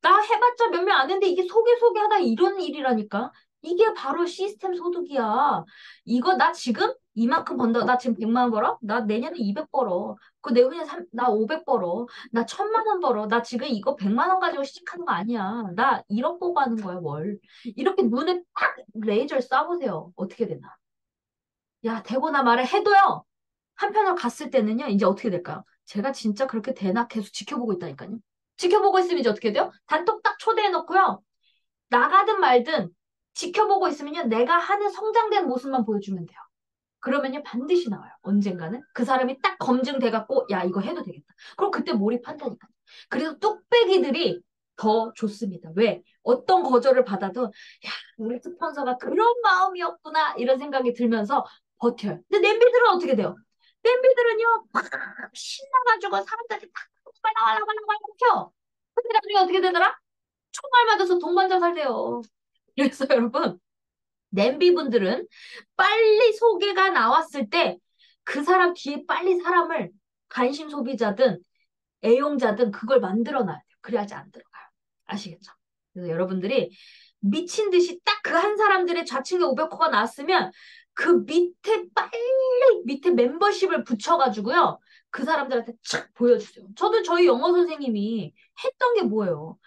나 해봤자 몇 명 안 했는데 이게 소개하다 이런 일이라니까. 이게 바로 시스템 소득이야. 이거 나 지금 이만큼 번다. 나 지금 100만 원 벌어? 나 내년에 200 벌어. 그 내후년에 나 500 벌어. 나 1,000만 원 벌어. 나 지금 이거 100만 원 가지고 시작하는 거 아니야. 나 1억 보고 하는 거야, 월. 이렇게 눈에 팍 레이저를 쏴보세요. 어떻게 되나. 야, 되고나 말해 해도요. 한편으로 갔을 때는요, 이제 어떻게 될까요? 제가 진짜 그렇게 되나 계속 지켜보고 있다니까요. 지켜보고 있으면 이제 어떻게 돼요? 단톡 딱 초대해놓고요. 나가든 말든 지켜보고 있으면요. 내가 하는 성장된 모습만 보여주면 돼요. 그러면요, 반드시 나와요. 언젠가는. 그 사람이 딱 검증돼갖고, 야, 이거 해도 되겠다. 그럼 그때 몰입한다니까요. 그래서 뚝배기들이 더 좋습니다. 왜? 어떤 거절을 받아도, 야, 우리 스폰서가 그런 마음이었구나. 이런 생각이 들면서 버텨요. 근데 냄비들은 어떻게 돼요? 냄비들은요, 막 신나가지고 사람들이 탁 말랑말랑말랑 켜. 근데 나중에 어떻게 되더라? 총알 맞아서 동반자 살대요. 그래서 여러분, 냄비분들은 빨리 소개가 나왔을 때 그 사람 뒤에 빨리 사람을 관심 소비자든 애용자든 그걸 만들어 놔야 돼요. 그래야지 안 들어가요. 아시겠죠? 그래서 여러분들이 미친 듯이 딱 그 한 사람들의 좌측에 500호가 나왔으면 그 밑에 멤버십을 붙여가지고요. 그 사람들한테 착 보여주세요. 저도 저희 영어 선생님이 했던 게 뭐예요?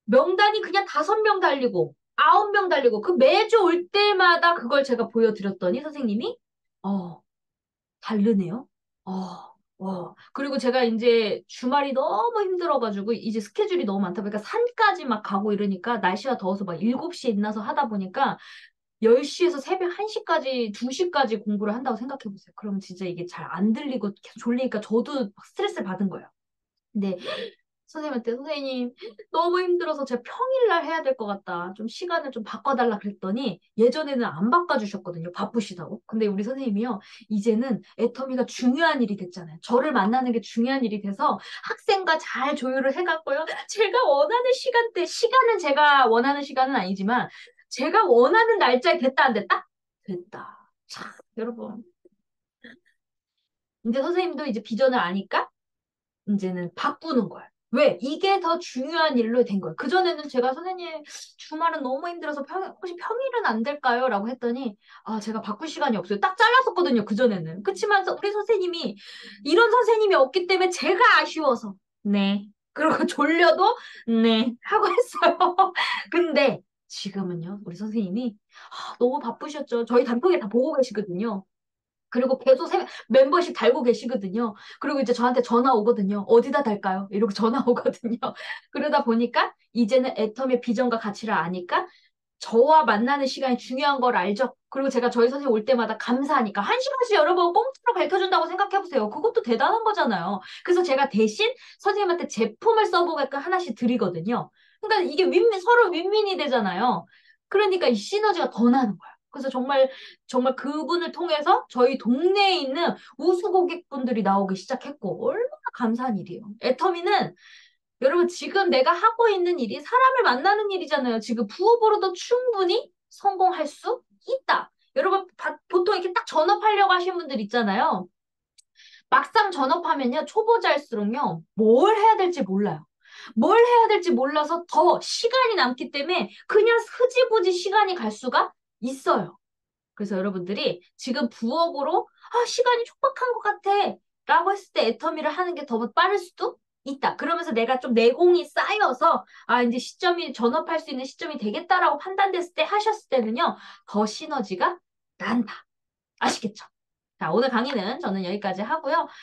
명단이 그냥 5명 달리고 9명 달리고 그 매주 올 때마다 그걸 제가 보여드렸더니 선생님이 어 다르네요. 그리고 제가 이제 주말이 너무 힘들어가지고 이제 스케줄이 너무 많다 보니까 산까지 막 가고 이러니까 날씨가 더워서 막 7시에 일어나서 하다 보니까 10시에서 새벽 1시까지, 2시까지 공부를 한다고 생각해 보세요. 그러면 진짜 이게 잘 안 들리고 계속 졸리니까 저도 막 스트레스를 받은 거예요. 근데 선생님한테 선생님 너무 힘들어서 제가 평일날 해야 될 것 같다. 좀 시간을 좀 바꿔달라 그랬더니 예전에는 안 바꿔주셨거든요. 바쁘시다고. 근데 우리 선생님이요. 이제는 애터미가 중요한 일이 됐잖아요. 저를 만나는 게 중요한 일이 돼서 학생과 잘 조율을 해갖고요. 제가 원하는 시간대, 시간은 제가 원하는 시간은 아니지만 제가 원하는 날짜에 됐다 안 됐다? 됐다. 참, 여러분. 이제 선생님도 이제 비전을 아니까 이제는 바꾸는 거야. 왜? 이게 더 중요한 일로 된 거야. 그전에는 제가 선생님 주말은 너무 힘들어서 혹시 평일은 안 될까요? 라고 했더니 아, 제가 바꿀 시간이 없어요. 딱 잘랐었거든요. 그전에는. 그치만 우리 선생님이 이런 선생님이 없기 때문에 제가 아쉬워서 네. 그리고 졸려도 네. 하고 했어요. 근데 지금은요. 우리 선생님이 너무 바쁘셨죠. 저희 단톡에 다 보고 계시거든요. 그리고 계속 멤버십 달고 계시거든요. 그리고 이제 저한테 전화 오거든요. 어디다 달까요? 이러고 전화 오거든요. 그러다 보니까 이제는 애텀의 비전과 가치를 아니까 저와 만나는 시간이 중요한 걸 알죠. 그리고 제가 저희 선생님 올 때마다 감사하니까 한 시간씩 여러분 공짜로 가르쳐준다고 생각해보세요. 그것도 대단한 거잖아요. 그래서 제가 대신 선생님한테 제품을 써보게끔 하나씩 드리거든요. 그러니까 이게 서로 윈윈이 되잖아요. 그러니까 이 시너지가 더 나는 거야. 그래서 정말 정말 그분을 통해서 저희 동네에 있는 우수 고객분들이 나오기 시작했고 얼마나 감사한 일이에요. 애터미는 여러분 지금 내가 하고 있는 일이 사람을 만나는 일이잖아요. 지금 부업으로도 충분히 성공할 수 있다. 여러분 보통 이렇게 딱 전업하려고 하시는 분들 있잖아요. 막상 전업하면요 초보자일수록요 뭘 해야 될지 몰라요. 뭘 해야 될지 몰라서 더 시간이 남기 때문에 그냥 흐지부지 시간이 갈 수가 있어요. 그래서 여러분들이 지금 부업으로 시간이 촉박한 것 같아 라고 했을 때 애터미를 하는 게 더 빠를 수도 있다. 그러면서 내가 좀 내공이 쌓여서 이제 시점이 전업할 수 있는 시점이 되겠다라고 판단됐을 때 하셨을 때는요. 더 시너지가 난다. 아시겠죠? 자, 오늘 강의는 저는 여기까지 하고요.